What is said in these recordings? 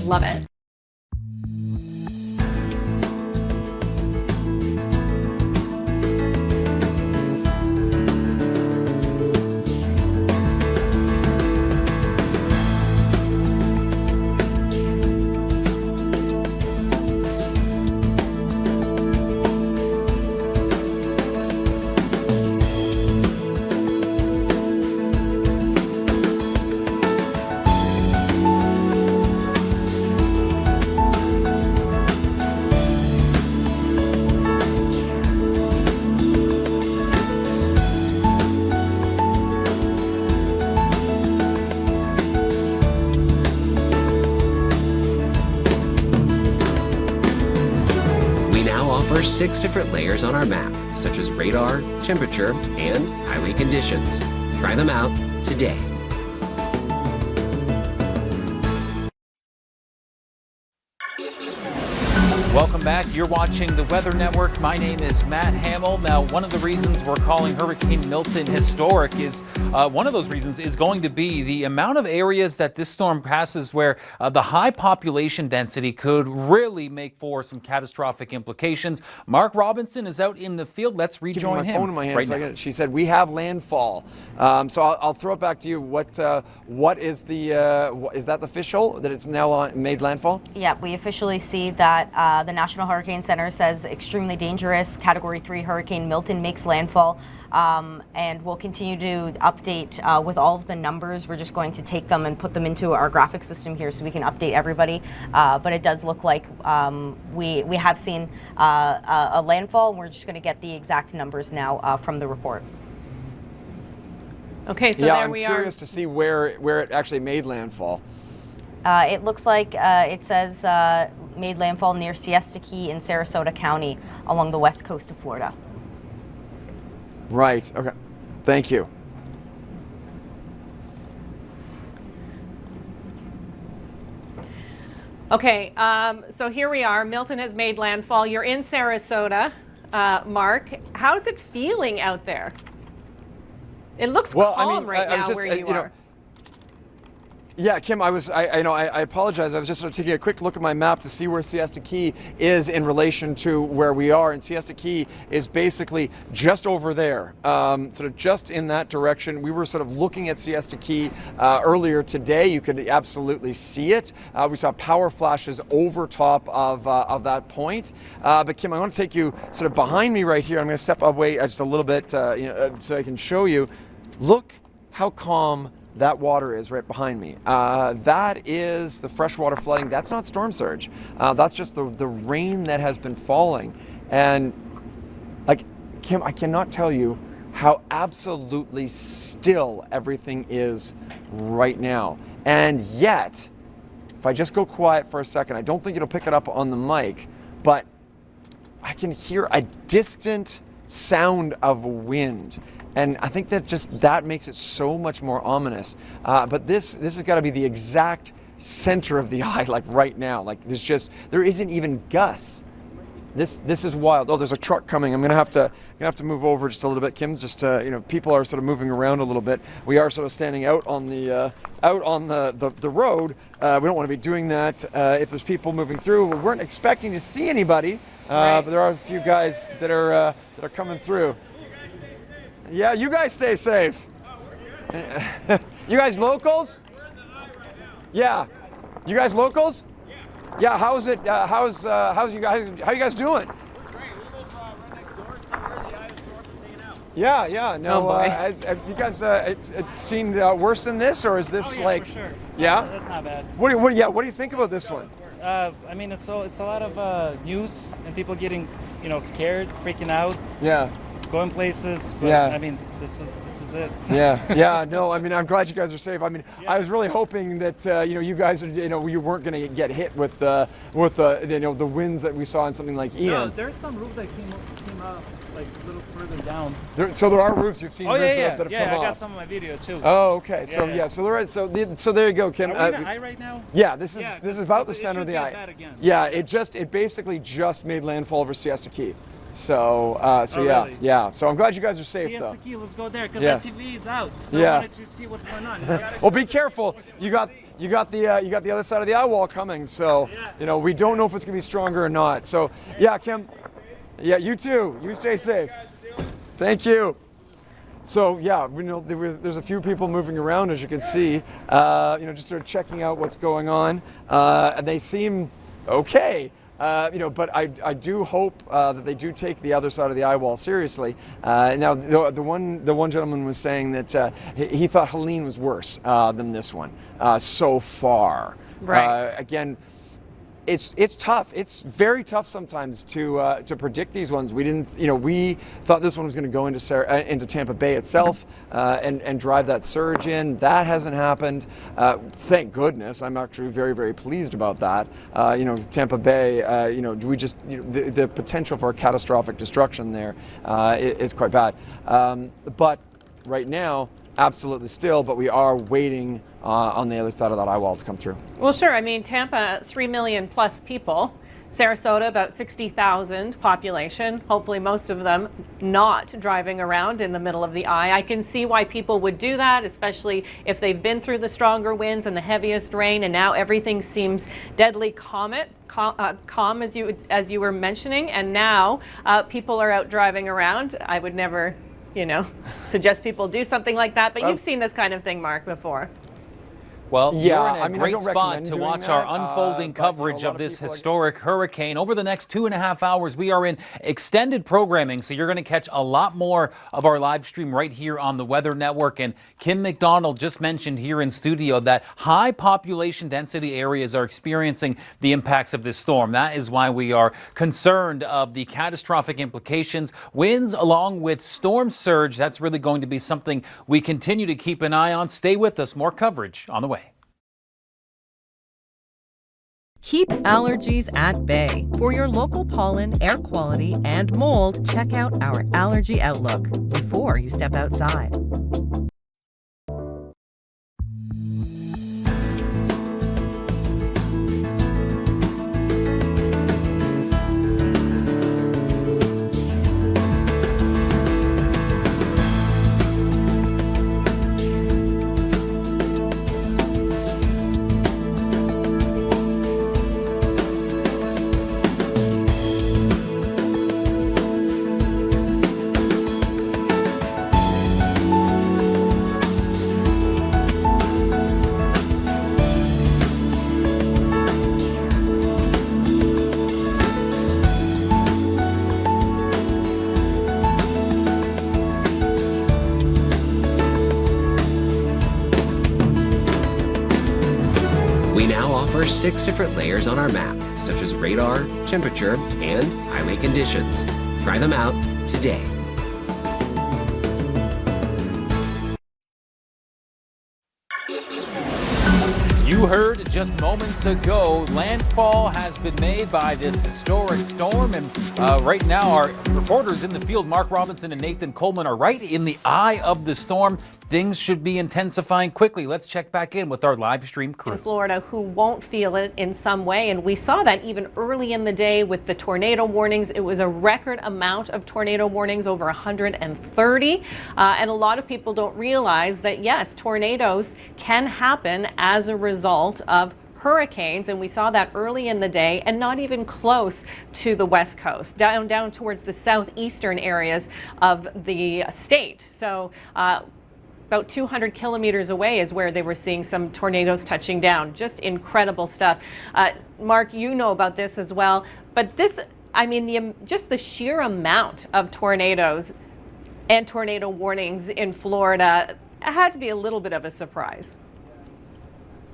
Love it. Offer 6 different layers on our map, such as radar, temperature, and highway conditions. Try them out today. Welcome back. You're watching the Weather Network. My name is Matt Hamill. Now, one of the reasons we're calling Hurricane Milton historic is one of those reasons is going to be the amount of areas that this storm passes where the high population density could really make for some catastrophic implications. Mark Robinson is out in the field. Let's rejoin him. My phone in my hand, right so now. she said we have landfall. So I'll throw it back to you. What is the is that official that it's now made landfall? Yeah, we officially see that the National Hurricane Center says extremely dangerous. Category 3 Hurricane Milton makes landfall. And we'll continue to update with all of the numbers. We're just going to take them and put them into our graphic system here so we can update everybody. But it does look like we have seen a landfall. And we're just going to get the exact numbers now from the report. Okay, so yeah, there we are. I'm curious to see where it actually made landfall. It looks like it says made landfall near Siesta Key in Sarasota County along the west coast of Florida. Right. Okay. Thank you. Okay, so here we are. Milton has made landfall. You're in Sarasota, Mark. How's it feeling out there? It looks calm right now where you are. Yeah, Kim, I apologize. I was just sort of taking a quick look at my map to see where Siesta Key is in relation to where we are. And Siesta Key is basically just over there, sort of just in that direction. We were sort of looking at Siesta Key earlier today. You could absolutely see it. We saw power flashes over top of that point. But Kim, I want to take you sort of behind me right here. I'm going to step away just a little bit so I can show you. Look how calm that water is right behind me. That is the freshwater flooding. That's not storm surge. That's just the rain that has been falling. And like, Kim, I cannot tell you how absolutely still everything is right now. And yet, if I just go quiet for a second, I don't think it'll pick it up on the mic, but I can hear a distant sound of wind. And I think that makes it so much more ominous. But this has got to be the exact center of the eye, like right now. Like there isn't even gusts. This is wild. Oh, there's a truck coming. I'm gonna have to move over just a little bit, Kim. Just people are sort of moving around a little bit. We are sort of standing out on the road. We don't want to be doing that if there's people moving through. We weren't expecting to see anybody, but there are a few guys that are coming through. Yeah, you guys stay safe. You guys locals? Yeah. You guys locals? Yeah. How's it? How you guys doing? Great. We live right next door. So we're the Irish storm is hanging out. Yeah. No. Oh boy. Have you guys seen worse than this, or is this For sure. Yeah. That's not bad. What do you think about this one? I mean, it's a lot of news and people getting, scared, freaking out. Yeah. Going places, but Yeah. I mean, this is it. Yeah. No, I mean, I'm glad you guys are safe. I mean, I was really hoping that you guys are, you weren't going to get hit with the winds that we saw in something like Ian. No, there's some roofs that came up like a little further down. So there are roofs you've seen. Oh roofs yeah. that have Yeah, come I got off. some of my video too. Oh, okay. So Yeah. So there is. So there you go, Kim. Are we in the eye right now? Yeah, this is about the center of the eye. Bad again. Yeah, it basically just made landfall over Siesta Key. So really? yeah. So I'm glad you guys are safe though. Siesta Key, let's go there because Yeah. the TV is out. So Yeah. I wanted to see what's going on. Well, be careful. You got you got the other side of the eye wall coming. So we don't know if it's gonna be stronger or not. So yeah, Kim. Yeah, you too. You stay safe. Thank you. So yeah, there's a few people moving around, as you can see. Just sort of checking out what's going on, and they seem okay. But I do hope that they do take the other side of the eye wall seriously. Now, the one gentleman was saying that he thought Helene was worse than this one so far. Right. Again, it's tough. It's very tough sometimes to predict these ones. We thought this one was going to go into Tampa Bay itself and drive that surge in. That hasn't happened. Thank goodness. I'm actually very, very pleased about that. Tampa Bay. The potential for catastrophic destruction there is quite bad. But right now, absolutely still. But we are waiting on the other side of that eye wall to come through. Well, sure. I mean, Tampa, 3 million plus people. Sarasota, about 60,000 population. Hopefully most of them not driving around in the middle of the eye. I can see why people would do that, especially if they've been through the stronger winds and the heaviest rain, and now everything seems deadly calm as you were mentioning, and now people are out driving around. I would never, suggest people do something like that, but you've seen this kind of thing, Mark, before. Well, yeah, you're in a great spot to watch our unfolding coverage of this historic hurricane. Over the next 2.5 hours, we are in extended programming, so you're going to catch a lot more of our live stream right here on the Weather Network. And Kim McDonald just mentioned here in studio that high population density areas are experiencing the impacts of this storm. That is why we are concerned of the catastrophic implications. Winds along with storm surge, that's really going to be something we continue to keep an eye on. Stay with us. More coverage on the way. Keep allergies at bay. For your local pollen, air quality, and mold, check out our Allergy Outlook before you step outside. We now offer 6 different layers on our map, such as radar, temperature, and highway conditions. Try them out today. You heard just moments ago, landfall has been made by this historic storm, and right now our reporters in the field, Mark Robinson and Nathan Coleman, are right in the eye of the storm. Things should be intensifying quickly. Let's check back in with our live stream crew. In Florida, who won't feel it in some way, and we saw that even early in the day with the tornado warnings. It was a record amount of tornado warnings, over 130, and a lot of people don't realize that, yes, tornadoes can happen as a result of hurricanes, and we saw that early in the day and not even close to the West Coast, down towards the southeastern areas of the state. So about 200 kilometers away is where they were seeing some tornadoes touching down. Just incredible stuff. Mark, you know about this as well, but this, I mean, just the sheer amount of tornadoes and tornado warnings in Florida had to be a little bit of a surprise.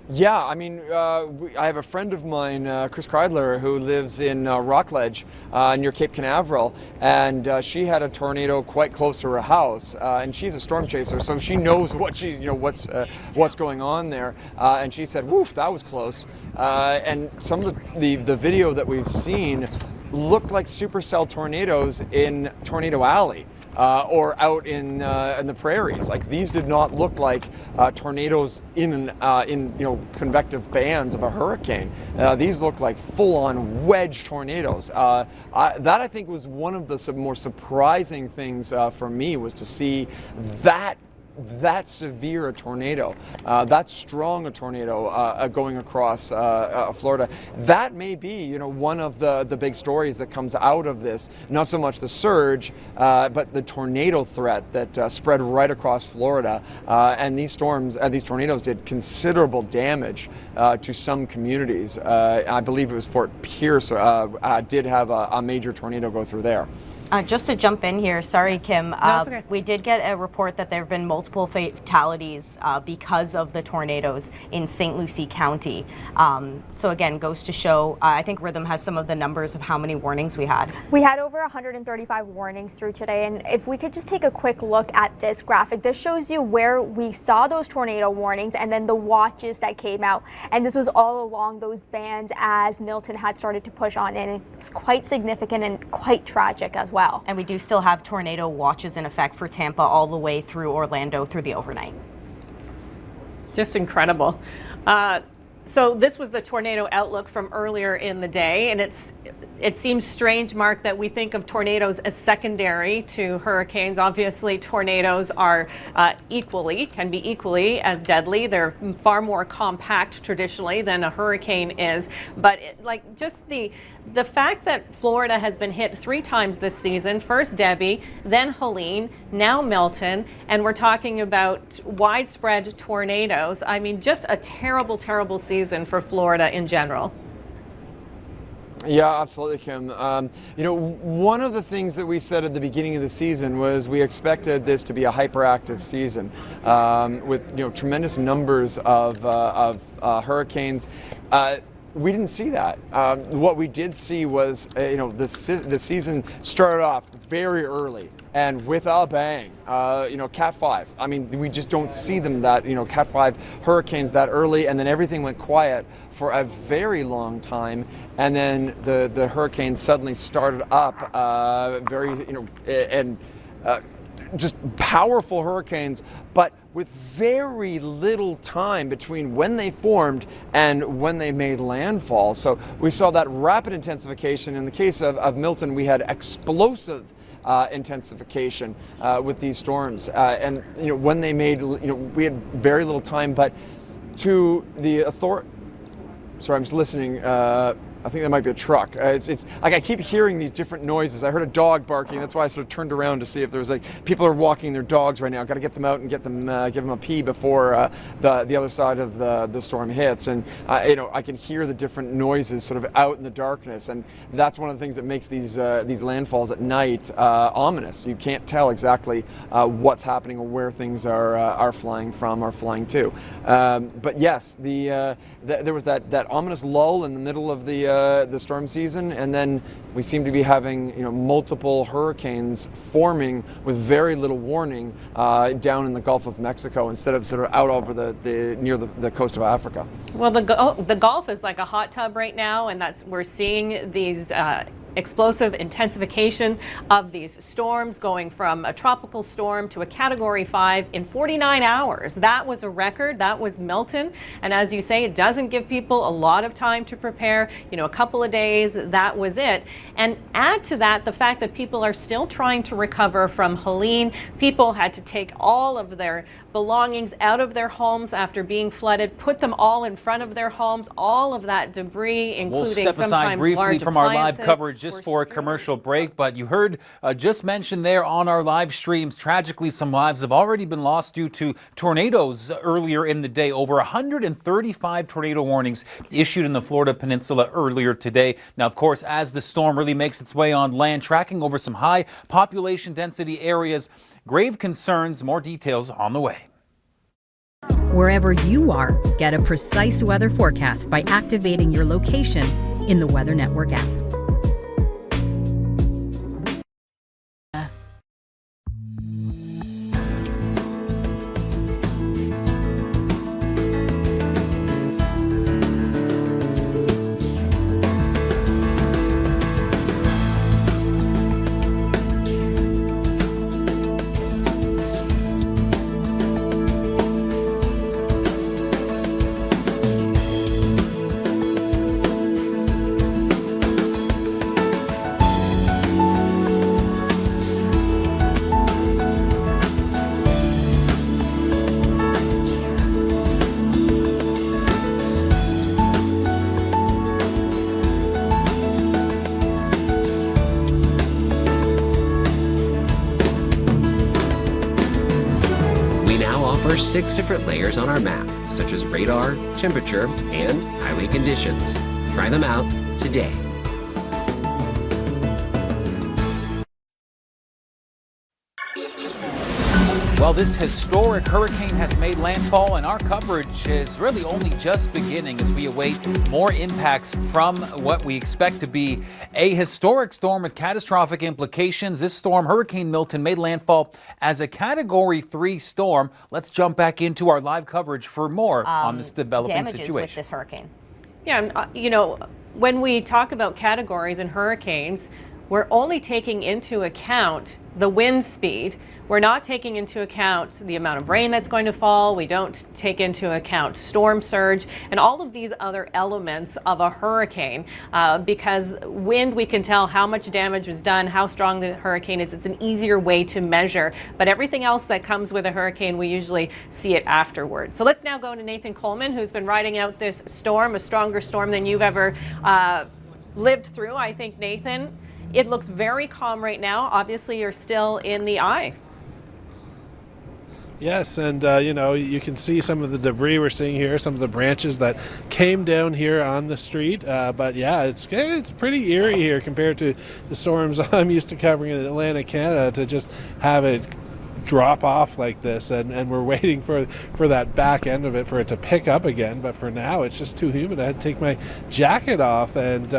Yeah, I mean, I have a friend of mine, Chris Kreidler, who lives in Rockledge near Cape Canaveral, and she had a tornado quite close to her house, and she's a storm chaser, so she knows what what's going on there, and she said, "Woof, that was close." And some of the video that we've seen looked like supercell tornadoes in Tornado Alley. Or out in the prairies. Like, these did not look like tornadoes in convective bands of a hurricane. These look like full-on wedge tornadoes. That, I think, was one of the more surprising things for me, was to see that that severe a tornado, that strong a tornado going across Florida. That may be, one of the big stories that comes out of this. Not so much the surge, but the tornado threat that spread right across Florida. And these storms, these tornadoes did considerable damage to some communities. I believe it was Fort Pierce did have a major tornado go through there. Just to jump in here, sorry, Kim. No, it's okay. We did get a report that there have been multiple fatalities because of the tornadoes in St. Lucie County. So again, goes to show, I think Rhythm has some of the numbers of how many warnings we had. We had over 135 warnings through today, and if we could just take a quick look at this graphic, this shows you where we saw those tornado warnings and then the watches that came out. And this was all along those bands as Milton had started to push on, and it's quite significant and quite tragic as well. And we do still have tornado watches in effect for Tampa all the way through Orlando through the overnight. Just incredible. So this was the tornado outlook from earlier in the day, and it seems strange, Mark, that we think of tornadoes as secondary to hurricanes. Obviously, tornadoes are can be equally as deadly. They're far more compact traditionally than a hurricane is. But just the fact that Florida has been hit 3 times this season, first Debbie, then Helene, now Milton, and we're talking about widespread tornadoes. I mean, just a terrible, terrible season for Florida in general. Yeah, absolutely, Kim. One of the things that we said at the beginning of the season was we expected this to be a hyperactive season with tremendous numbers of hurricanes. We didn't see that. What we did see was, the season started off very early and with a bang. Cat 5. I mean, we just don't see them that, Cat 5 hurricanes that early, and then everything went quiet for a very long time, and then the hurricane suddenly started up just powerful hurricanes, but with very little time between when they formed and when they made landfall. So we saw that rapid intensification. In the case of Milton, we had explosive intensification with these storms. And when they made, we had very little time, but to the authority, sorry, I'm just listening. I think that might be a truck. It's like I keep hearing these different noises. I heard a dog barking. That's why I sort of turned around to see if there was people are walking their dogs right now. Got to get them out and give them a pee before the other side of the storm hits. And I can hear the different noises sort of out in the darkness. And that's one of the things that makes these landfalls at night ominous. You can't tell exactly what's happening or where things are flying from or flying to. But yes, there was that ominous lull in the middle of the storm season, and then we seem to be having multiple hurricanes forming with very little warning down in the Gulf of Mexico instead of sort of out over near the coast of Africa. Well, the Gulf is like a hot tub right now, and we're seeing these explosive intensification of these storms going from a tropical storm to a Category 5 in 49 hours. That was a record. That was Milton. And as you say, it doesn't give people a lot of time to prepare. A couple of days, that was it. And add to that the fact that people are still trying to recover from Helene. People had to take all of their belongings out of their homes after being flooded, put them all in front of their homes, all of that debris, including we'll step aside briefly from our live coverage just for a commercial break, but you heard just mentioned there on our live streams, tragically some lives have already been lost due to tornadoes earlier in the day. Over 135 tornado warnings issued in the Florida Peninsula earlier today. Now, of course, as the storm really makes its way on land, tracking over some high population density areas, grave concerns. More details on the way. Wherever you are, get a precise weather forecast by activating your location in the Weather Network app. over 6 different layers on our map, such as radar, temperature, and highway conditions. Try them out today. Well, this historic hurricane has made landfall, and our coverage is really only just beginning as we await more impacts from what we expect to be a historic storm with catastrophic implications. This storm, Hurricane Milton, made landfall as a Category 3 storm. Let's jump back into our live coverage for more on this developing damages situation. with this hurricane. Yeah, and when we talk about categories in hurricanes, we're only taking into account the wind speed. We're not taking into account the amount of rain that's going to fall. We don't take into account storm surge and all of these other elements of a hurricane because wind, we can tell how much damage was done, how strong the hurricane is. It's an easier way to measure. But everything else that comes with a hurricane, we usually see it afterwards. So let's now go to Nathan Coleman, who's been riding out this storm, a stronger storm than you've ever lived through. I think, Nathan, it looks very calm right now. Obviously, you're still in the eye. Yes, and you can see some of the debris we're seeing here, some of the branches that came down here on the street. But yeah, it's pretty eerie here compared to the storms I'm used to covering in Atlantic Canada, to just have it drop off like this, and we're waiting for that back end of it for it to pick up again. But for now, it's just too humid. I had to take my jacket off, and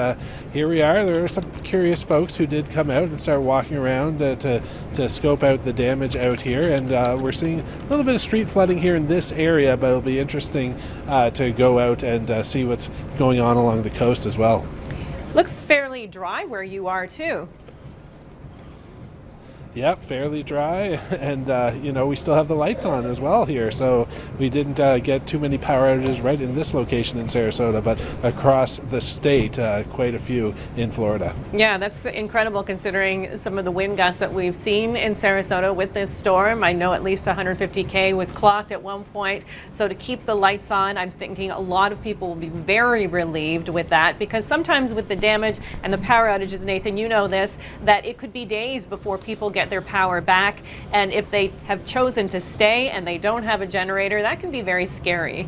here we are. There are some curious folks who did come out and start walking around to scope out the damage out here, and we're seeing a little bit of street flooding here in this area, but it'll be interesting to go out and see what's going on along the coast as well. Looks fairly dry where you are too. Yep, fairly dry, and we still have the lights on as well here, so we didn't get too many power outages right in this location in Sarasota, but across the state, quite a few in Florida. Yeah, that's incredible considering some of the wind gusts that we've seen in Sarasota with this storm. I know at least 150K was clocked at one point, so to keep the lights on, I'm thinking a lot of people will be very relieved with that, because sometimes with the damage and the power outages, Nathan, you know this, that it could be days before people get their power back, and if they have chosen to stay and they don't have a generator, that can be very scary.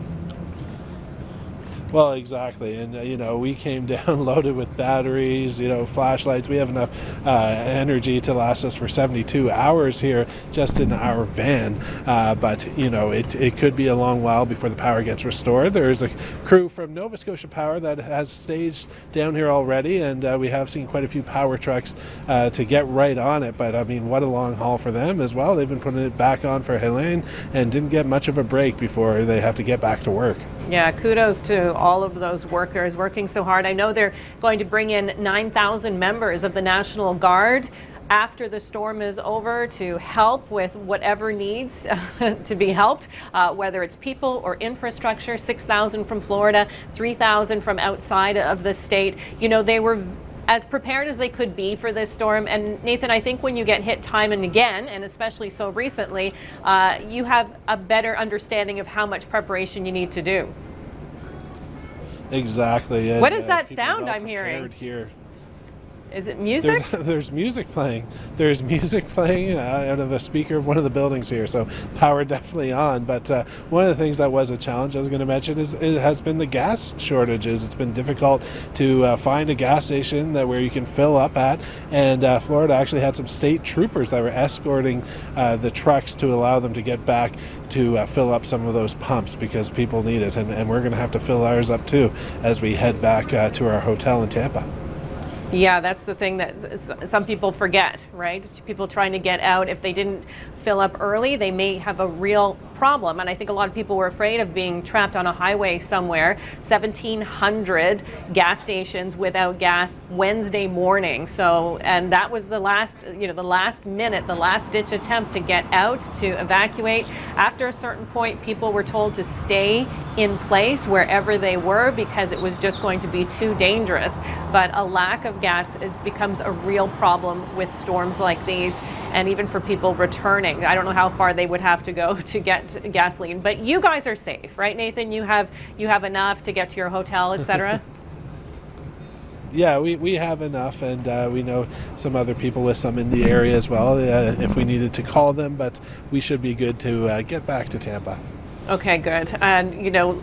Well, exactly, and we came down loaded with batteries, flashlights. We have enough energy to last us for 72 hours here just in our van, but it could be a long while before the power gets restored. There's a crew from Nova Scotia Power that has staged down here already, and we have seen quite a few power trucks to get right on it, but I mean, what a long haul for them as well. They've been putting it back on for Helene and didn't get much of a break before they have to get back to work. Yeah, kudos to all of those workers working so hard. I know they're going to bring in 9,000 members of the National Guard after the storm is over to help with whatever needs to be helped, whether it's people or infrastructure. 6,000 from Florida, 3,000 from outside of the state. They were as prepared as they could be for this storm. And Nathan, I think when you get hit time and again, and especially so recently, you have a better understanding of how much preparation you need to do. Exactly. And, what is that sound I'm hearing? Here. Is it music? There's music playing. There's music playing out of a speaker of one of the buildings here, so power definitely on. But one of the things that was a challenge I was going to mention is it has been the gas shortages. It's been difficult to find a gas station where you can fill up at, and Florida actually had some state troopers that were escorting the trucks to allow them to get back to fill up some of those pumps because people need it, and we're going to have to fill ours up too as we head back to our hotel in Tampa. Yeah, that's the thing that some people forget, right? People trying to get out, if they didn't fill up early, they may have a real problem. And I think a lot of people were afraid of being trapped on a highway somewhere. 1,700 gas stations without gas Wednesday morning. So, and that was the last, the last minute, the last ditch attempt to get out, to evacuate. After a certain point, people were told to stay in place wherever they were because it was just going to be too dangerous. But a lack of gas becomes a real problem with storms like these, and even for people returning. I don't know how far they would have to go to get gasoline, but you guys are safe, right, Nathan? You have enough to get to your hotel, etc. yeah, we have enough, and we know some other people with some in the area as well if we needed to call them, but we should be good to get back to Tampa. Okay, good. And, you know,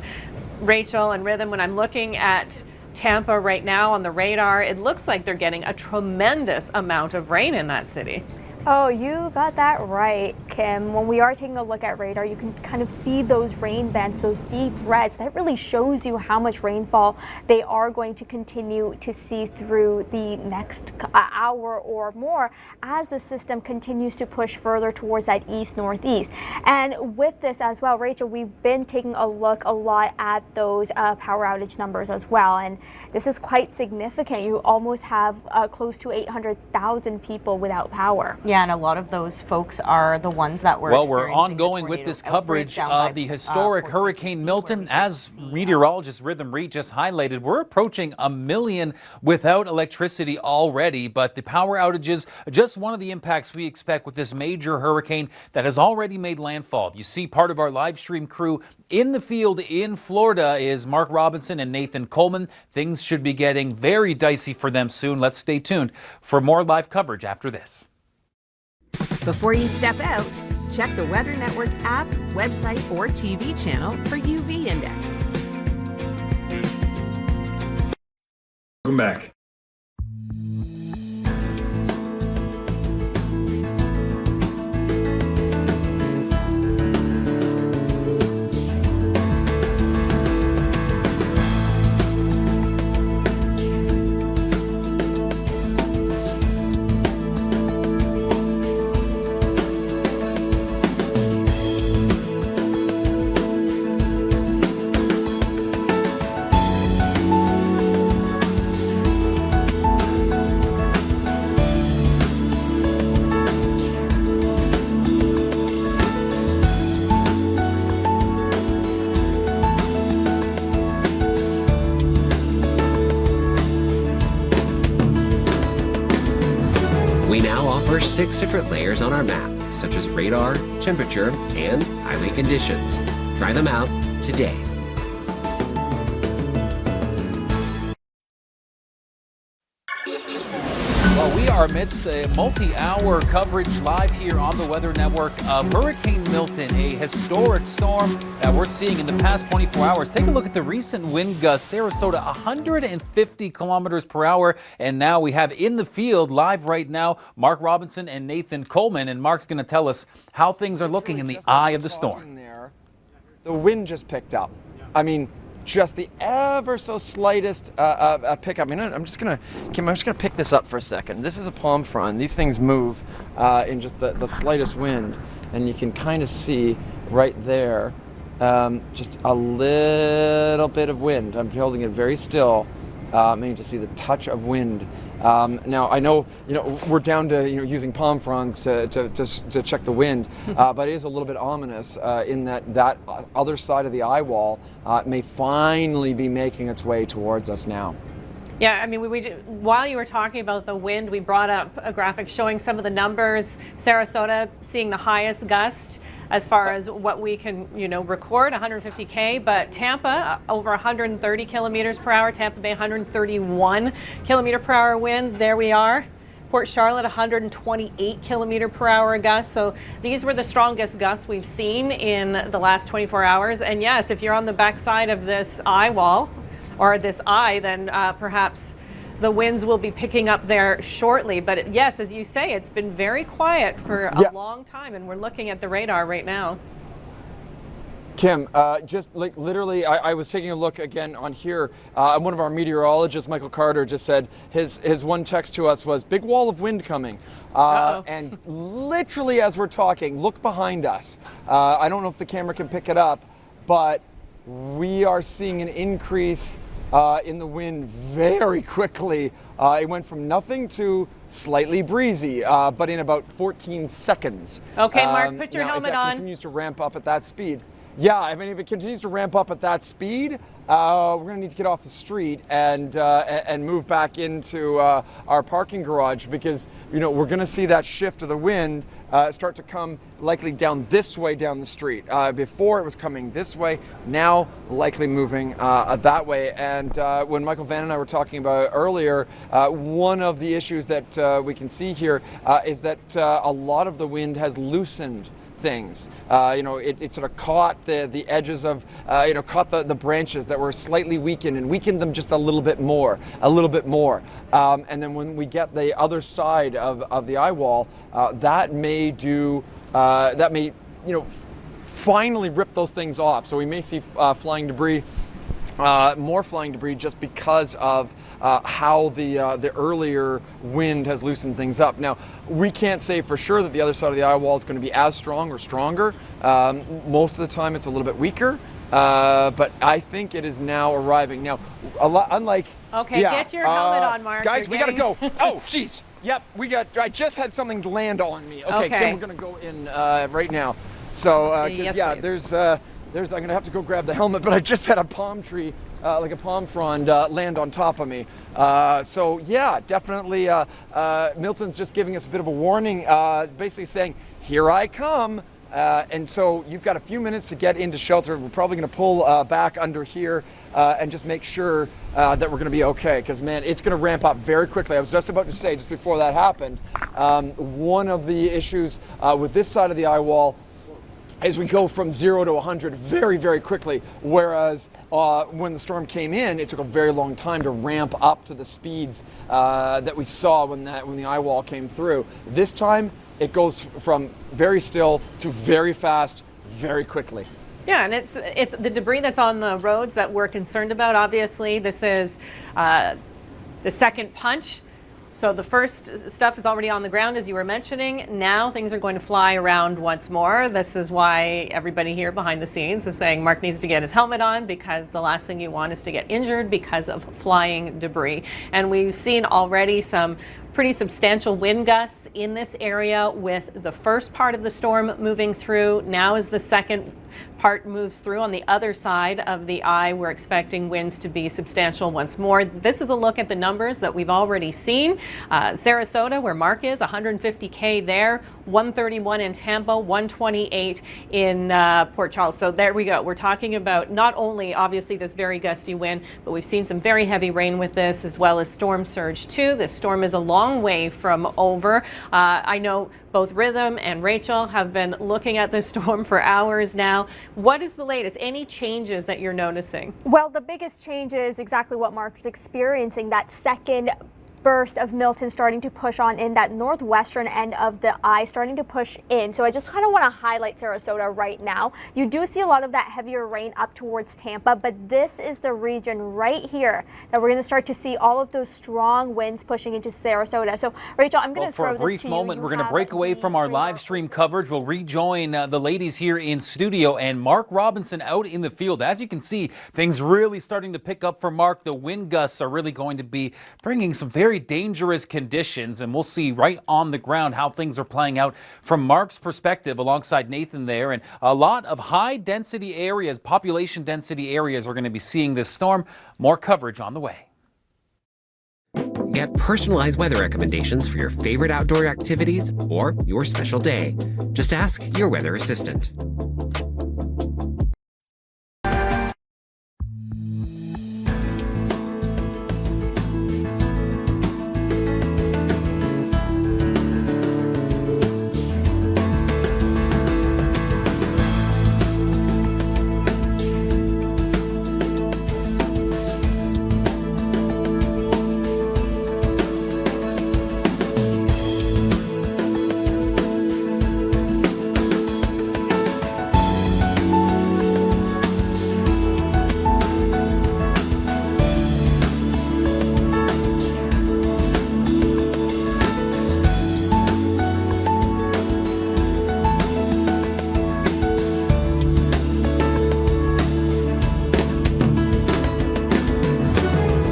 Rachel and Rhythm, when I'm looking at Tampa right now on the radar, it looks like they're getting a tremendous amount of rain in that city. Oh, you got that right, Kim. When we are taking a look at radar, you can kind of see those rain bands, those deep reds. That really shows you how much rainfall they are going to continue to see through the next hour or more as the system continues to push further towards that east-northeast. And with this as well, Rachel, we've been taking a look a lot at those power outage numbers as well. And this is quite significant. You almost have close to 800,000 people without power. Yeah, and a lot of those folks are the ones that were we're ongoing with this coverage of the historic Hurricane Milton. As meteorologist Rhythm Reed just highlighted, we're approaching 1 million without electricity already, but the power outages are just one of the impacts we expect with this major hurricane that has already made landfall. You see part of our live stream crew in the field in Florida is Mark Robinson and Nathan Coleman. Things should be getting very dicey for them soon. Let's stay tuned for more live coverage after this. Before you step out, check the Weather Network app, website, or TV channel for UV index. Welcome back. We now offer 6 different layers on our map, such as radar, temperature, and highway conditions. Try them out today. Well, we are amidst a multi-hour coverage live here on the Weather Network of Hurricane Milton, a historic storm that we're seeing in the past 24 hours. Take a look at the recent wind gusts. Sarasota, 150 kilometers per hour. And now we have in the field live right now, Mark Robinson and Nathan Coleman. And Mark's going to tell us how things are looking in the eye of the storm. The wind just picked up. I mean, just the ever so slightest pickup. I mean, I'm just gonna pick this up for a second. This is a palm frond. These things move in just the slightest wind, and you can kind of see right there just a little bit of wind. I'm holding it very still, maybe to see the touch of wind. Now I know we're down to using palm fronds to check the wind, but it is a little bit ominous in that other side of the eye wall may finally be making its way towards us now. Yeah, I mean, while you were talking about the wind, we brought up a graphic showing some of the numbers. Sarasota seeing the highest gust as far as what we can, record, 150K, but Tampa over 130 kilometers per hour, Tampa Bay 131 kilometer per hour wind. There we are. Port Charlotte 128 kilometer per hour gusts. So these were the strongest gusts we've seen in the last 24 hours. And yes, if you're on the backside of this eye wall or this eye, then perhaps the winds will be picking up there shortly. But yes, as you say, it's been very quiet for a long time, and we're looking at the radar right now. Kim, just like literally, I was taking a look again on here. One of our meteorologists, Michael Carter, just said his one text to us was, "Big wall of wind coming." And literally as we're talking, look behind us. I don't know if the camera can pick it up, but we are seeing an increase in the wind very quickly. It went from nothing to slightly breezy, but in about 14 seconds. Okay, Mark, put your now, helmet if that on. continues to ramp up at that speed. Yeah, I mean, if it continues to ramp up at that speed, we're going to need to get off the street and move back into our parking garage, because we're going to see that shift of the wind start to come likely down this way down the street. Before it was coming this way, now likely moving that way. And when Michael Van and I were talking about earlier, one of the issues that we can see here is that a lot of the wind has loosened things. It sort of caught the edges of, caught the branches that were slightly weakened and weakened them just a little bit more. And then when we get the other side of the eye wall, that may finally rip those things off. So we may see flying debris. More flying debris, just because of how the earlier wind has loosened things up. Now, we can't say for sure that the other side of the eye wall is going to be as strong or stronger. Most of the time it's a little bit weaker, but I think it is now arriving. Now, unlike... Okay, get your helmet on, Mark. Guys, we got to go. Oh, jeez. Yep, I just had something land on me. Okay. Kim, we're going to go in right now. So, yes, please. I'm going to have to go grab the helmet, but I just had a palm tree, like a palm frond, land on top of me. So yeah, definitely Milton's just giving us a bit of a warning, basically saying, here I come. And so you've got a few minutes to get into shelter. We're probably going to pull back under here and just make sure that we're going to be okay, because man, it's going to ramp up very quickly. I was just about to say, just before that happened, one of the issues with this side of the eye wall as we go from 0 to 100 very, very quickly, whereas when the storm came in, it took a very long time to ramp up to the speeds that we saw when the eye wall came through. This time, it goes from very still to very fast, very quickly. Yeah, and it's the debris that's on the roads that we're concerned about. Obviously, this is the second punch. So the first stuff is already on the ground, as you were mentioning. Now things are going to fly around once more. This is why everybody here behind the scenes is saying Mark needs to get his helmet on, because the last thing you want is to get injured because of flying debris. And we've seen already some pretty substantial wind gusts in this area, with the first part of the storm moving through. Now as the second part moves through on the other side of the eye, we're expecting winds to be substantial once more. This is a look at the numbers that we've already seen. Sarasota, where Mark is, 150K there, 131 in Tampa, 128 in Port Charles. So there we go. We're talking about not only obviously this very gusty wind, but we've seen some very heavy rain with this, as well as storm surge too. This storm is a long way from over. I know both Rhythm and Rachel have been looking at this storm for hours now. What is the latest? Any changes that you're noticing? Well, the biggest change is exactly what Mark's experiencing, that second burst of Milton starting to push on in, that northwestern end of the eye starting to push in. So I just kind of want to highlight Sarasota right now. You do see a lot of that heavier rain up towards Tampa, but this is the region right here that we're going to start to see all of those strong winds pushing into Sarasota. So Rachel, I'm going to throw this to you. For a brief moment, we're going to break away from our live stream coverage. We'll rejoin the ladies here in studio, and Mark Robinson out in the field. As you can see, things really starting to pick up for Mark. The wind gusts are really going to be bringing some very dangerous conditions, and we'll see right on the ground how things are playing out from Mark's perspective alongside Nathan there. And a lot of high density areas, population density areas, are going to be seeing this storm. More coverage on the way. Get personalized weather recommendations for your favorite outdoor activities or your special day. Just ask your weather assistant.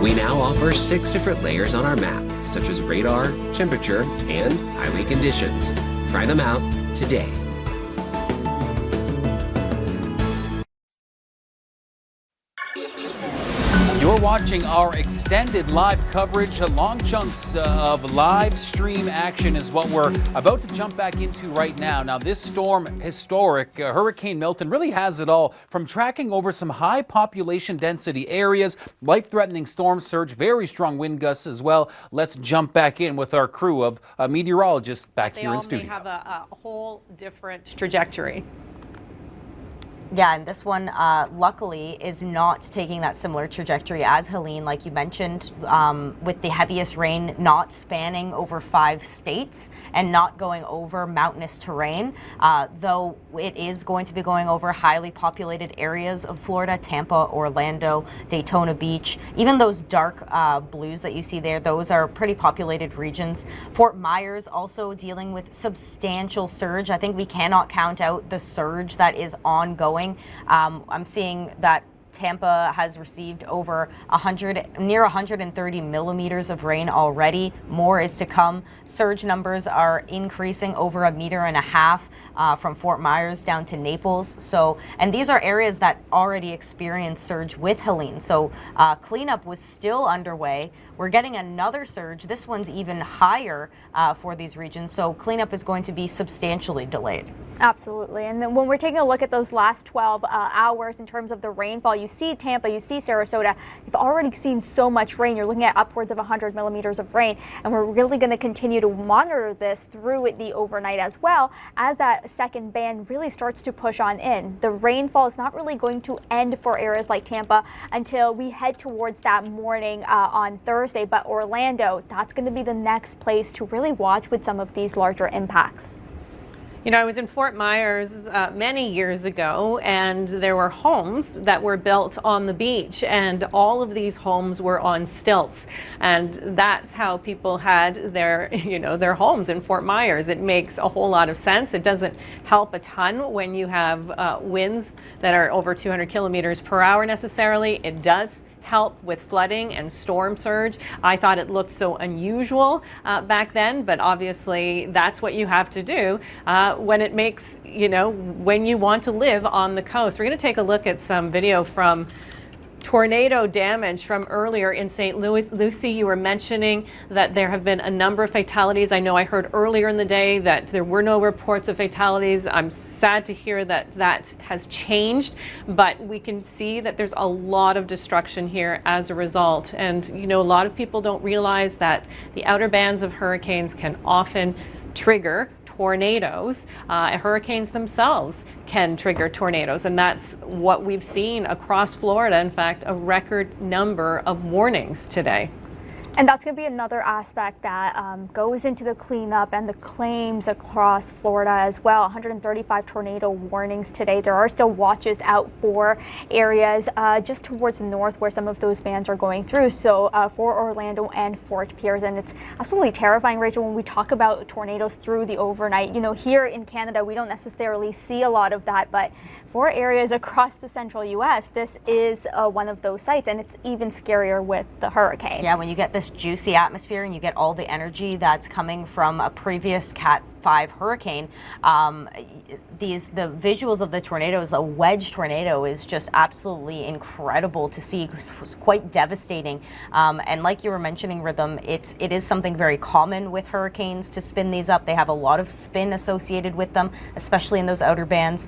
We now offer 6 different layers on our map, such as radar, temperature, and highway conditions. Try them out today. watching our extended live coverage. Long chunks of live stream action is what we're about to jump back into right now. Now, this storm, historic, Hurricane Milton, really has it all, from tracking over some high population density areas, life-threatening storm surge, very strong wind gusts as well. Let's jump back in with our crew of meteorologists back here in studio. They all may have a whole different trajectory. Yeah, and this one, luckily, is not taking that similar trajectory as Helene, like you mentioned, with the heaviest rain not spanning over 5 states and not going over mountainous terrain, though it is going to be going over highly populated areas of Florida, Tampa, Orlando, Daytona Beach. Even those dark blues that you see there, those are pretty populated regions. Fort Myers also dealing with substantial surge. I think we cannot count out the surge that is ongoing. I'm seeing that Tampa has received over near 130 millimeters of rain already. More is to come. Surge numbers are increasing over 1.5 meters from Fort Myers down to Naples. So, and these are areas that already experienced surge with Helene. So cleanup was still underway. We're getting another surge. This one's even higher for these regions. So cleanup is going to be substantially delayed. Absolutely. And then when we're taking a look at those last 12 hours in terms of the rainfall, you see Tampa, you see Sarasota, you've already seen so much rain. You're looking at upwards of 100 millimeters of rain. And we're really going to continue to monitor this through the overnight as well as that second band really starts to push on in. The rainfall is not really going to end for areas like Tampa until we head towards that morning on Thursday. But Orlando, that's going to be the next place to really watch with some of these larger impacts. You know, I was in Fort Myers many years ago, and there were homes that were built on the beach, and all of these homes were on stilts, and that's how people had their, their homes in Fort Myers. It makes a whole lot of sense. It doesn't help a ton when you have winds that are over 200 kilometers per hour necessarily. It does help with flooding and storm surge. I thought it looked so unusual back then, but obviously that's what you have to do when it makes, when you want to live on the coast. We're going to take a look at some video from tornado damage from earlier in St. Louis. Lucy, you were mentioning that there have been a number of fatalities. I know I heard earlier in the day that there were no reports of fatalities. I'm sad to hear that that has changed, but we can see that there's a lot of destruction here as a result. And, a lot of people don't realize that the outer bands of hurricanes can often trigger tornadoes. Hurricanes themselves can trigger tornadoes, and that's what we've seen across Florida. In fact, a record number of warnings today. And that's going to be another aspect that goes into the cleanup and the claims across Florida as well. 135 tornado warnings today. There are still watches out for areas just towards the north where some of those bands are going through. So for Orlando and Fort Pierce. And it's absolutely terrifying, Rachel, when we talk about tornadoes through the overnight. Here in Canada, we don't necessarily see a lot of that. But for areas across the central U.S., this is one of those sites. And it's even scarier with the hurricane. Yeah, when you get this juicy atmosphere and you get all the energy that's coming from a previous Cat 5 hurricane, the visuals of the tornadoes, a wedge tornado is just absolutely incredible to see. It was quite devastating. And like you were mentioning, Rhythm, it is something very common with hurricanes to spin these up. They have a lot of spin associated with them, especially in those outer bands.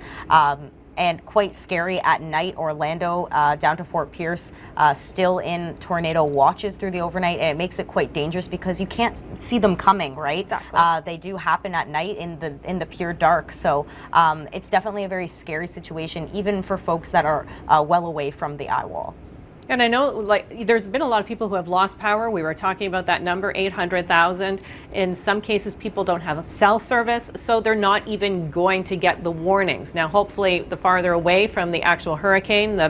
And quite scary at night. Orlando down to Fort Pierce still in tornado watches through the overnight, and it makes it quite dangerous because you can't see them coming, right? Exactly. They do happen at night in the pure dark, so it's definitely a very scary situation, even for folks that are well away from the eye wall. And I know, there's been a lot of people who have lost power. We were talking about that number, 800,000. In some cases, people don't have cell service, so they're not even going to get the warnings. Now, hopefully, the farther away from the actual hurricane, the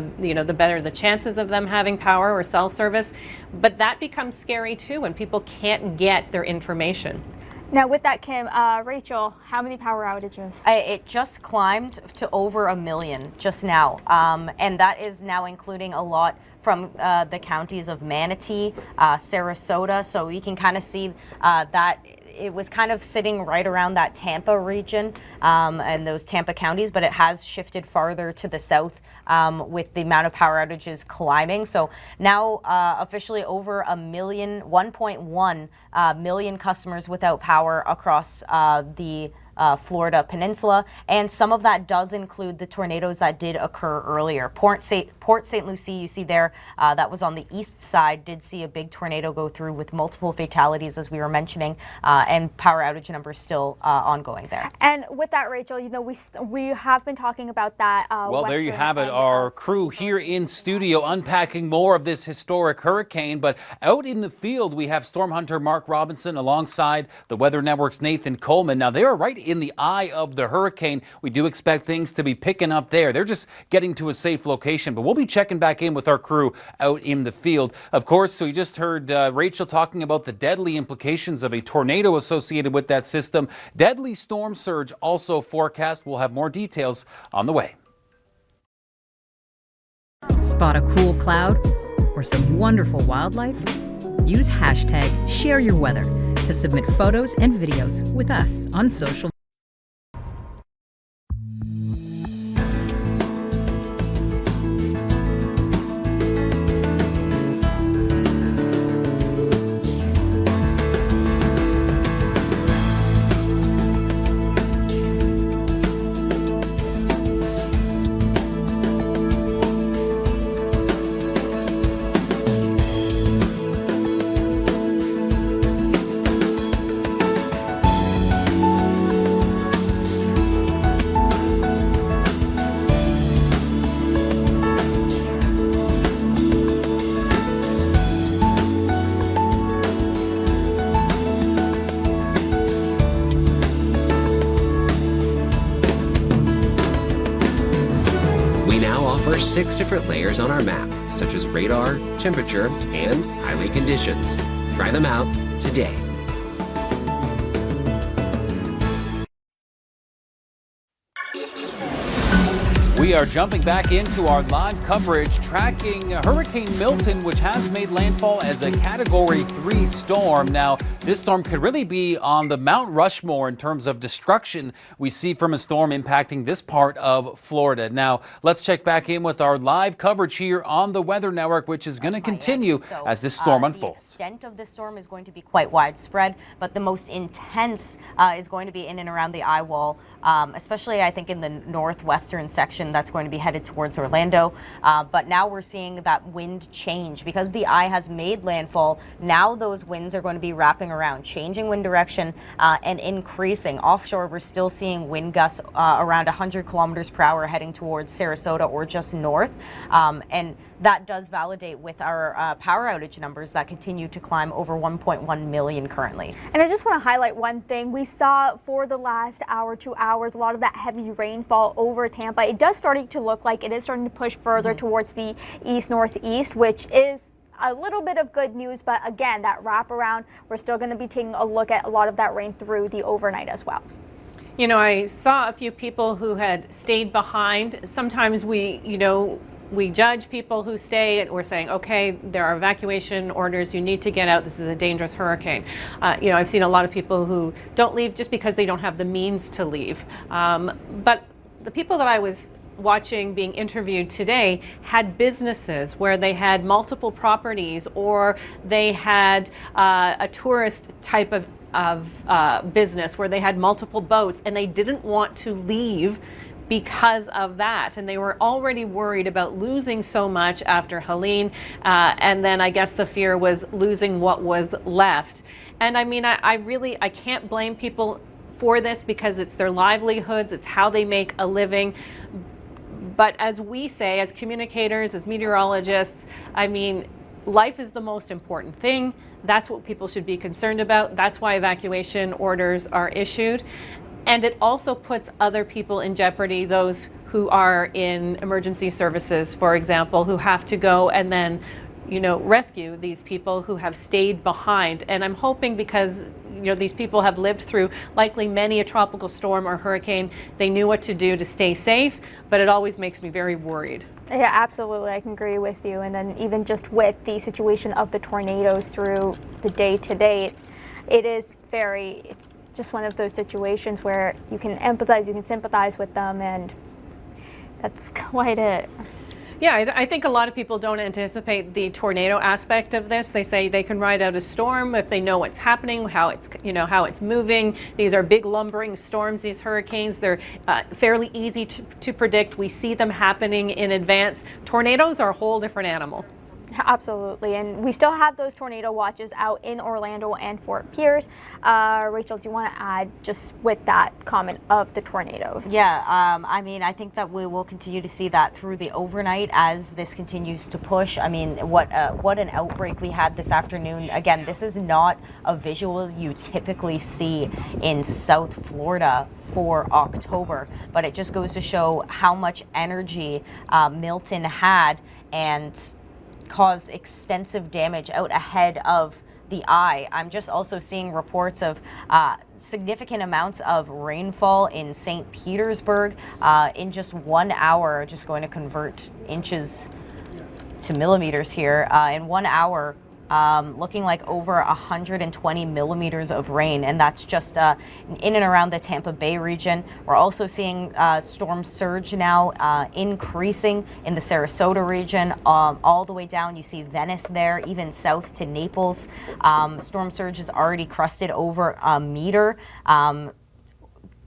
better the chances of them having power or cell service. But that becomes scary too when people can't get their information. Now, with that, Kim, Rachel, how many power outages? It just climbed to over 1 million just now, and that is now including a lot from the counties of Manatee, Sarasota, so you can kind of see that it was kind of sitting right around that Tampa region and those Tampa counties, but it has shifted farther to the south with the amount of power outages climbing. So now officially over 1.1 million customers without power across the Florida Peninsula, and some of that does include the tornadoes that did occur earlier. Port St. Lucie, you see there, that was on the east side, did see a big tornado go through with multiple fatalities, as we were mentioning, and power outage numbers still ongoing there. And with that, Rachel, you know, we have been talking about that. Well, there you have it. Our crew here in studio unpacking more of this historic hurricane, but out in the field, we have storm hunter Mark Robinson alongside the Weather Network's Nathan Coleman. Now, they are right in the eye of the hurricane. We do expect things to be picking up there. They're just getting to a safe location, but we'll be checking back in with our crew out in the field. Of course, so you just heard Rachel talking about the deadly implications of a tornado associated with that system. Deadly storm surge also forecast. We'll have more details on the way. Spot a cool cloud or some wonderful wildlife? Use hashtag #ShareYourWeather to submit photos and videos with us on social. Offer 6 different layers on our map, such as radar, temperature, and highway conditions. Try them out today. We are jumping back into our live coverage, tracking Hurricane Milton, which has made landfall as a Category 3 storm. Now, this storm could really be on the Mount Rushmore in terms of destruction we see from a storm impacting this part of Florida. Now, let's check back in with our live coverage here on the Weather Network, which is going to continue as this storm unfolds. The extent of this storm is going to be quite widespread, but the most intense is going to be in and around the eye wall, especially I think in the northwestern section that's going to be headed towards Orlando. But now we're seeing that wind change because the eye has made landfall. Now those winds are going to be wrapping around, changing wind direction and increasing. Offshore, we're still seeing wind gusts around 100 kilometers per hour heading towards Sarasota or just north. And that does validate with our power outage numbers that continue to climb over 1.1 million currently. And I just want to highlight one thing. We saw for the last hour, 2 hours, a lot of that heavy rainfall over Tampa. It does starting to look like it is starting to push further towards the east-northeast, which is a little bit of good news. But again, that wraparound, we're still going to be taking a look at a lot of that rain through the overnight as well. You know, I saw a few people who had stayed behind. Sometimes we judge people who stay and we're saying, okay, there are evacuation orders, you need to get out, this is a dangerous hurricane. I've seen a lot of people who don't leave just because they don't have the means to leave. But the people that I was watching being interviewed today had businesses where they had multiple properties, or they had a tourist type of business where they had multiple boats, and they didn't want to leave because of that, and they were already worried about losing so much after Helene, and then I guess the fear was losing what was left. And I mean, I can't blame people for this because it's their livelihoods, it's how they make a living. But as we say, as communicators, as meteorologists, I mean, life is the most important thing. That's what people should be concerned about. That's why evacuation orders are issued. And it also puts other people in jeopardy, those who are in emergency services, for example, who have to go and then, rescue these people who have stayed behind. And I'm hoping because, these people have lived through likely many a tropical storm or hurricane, they knew what to do to stay safe, but it always makes me very worried. Yeah, absolutely. I can agree with you. And then even just with the situation of the tornadoes through the day today, it's just one of those situations where you can empathize, you can sympathize with them, and That's quite it. Yeah, I think a lot of people don't anticipate the tornado aspect of this. They say they can ride out a storm if they know what's happening, how it's moving. These are big lumbering storms, these hurricanes. They're fairly easy to predict. We see them happening in advance. Tornadoes are a whole different animal. Absolutely, and we still have those tornado watches out in Orlando and Fort Pierce. Rachel, do you want to add just with that comment of the tornadoes? Yeah, I mean, I think that we will continue to see that through the overnight as this continues to push. I mean, what an outbreak we had this afternoon. Again, this is not a visual you typically see in South Florida for October, but it just goes to show how much energy Milton had and caused extensive damage out ahead of the eye. I'm just also seeing reports of significant amounts of rainfall in St. Petersburg in just 1 hour. Just going to convert inches to millimeters here. In 1 hour, looking like over 120 millimeters of rain, and that's just in and around the Tampa Bay region. We're also seeing storm surge now increasing in the Sarasota region, all the way down. You see Venice there, even south to Naples. Storm surge has already crusted over a meter.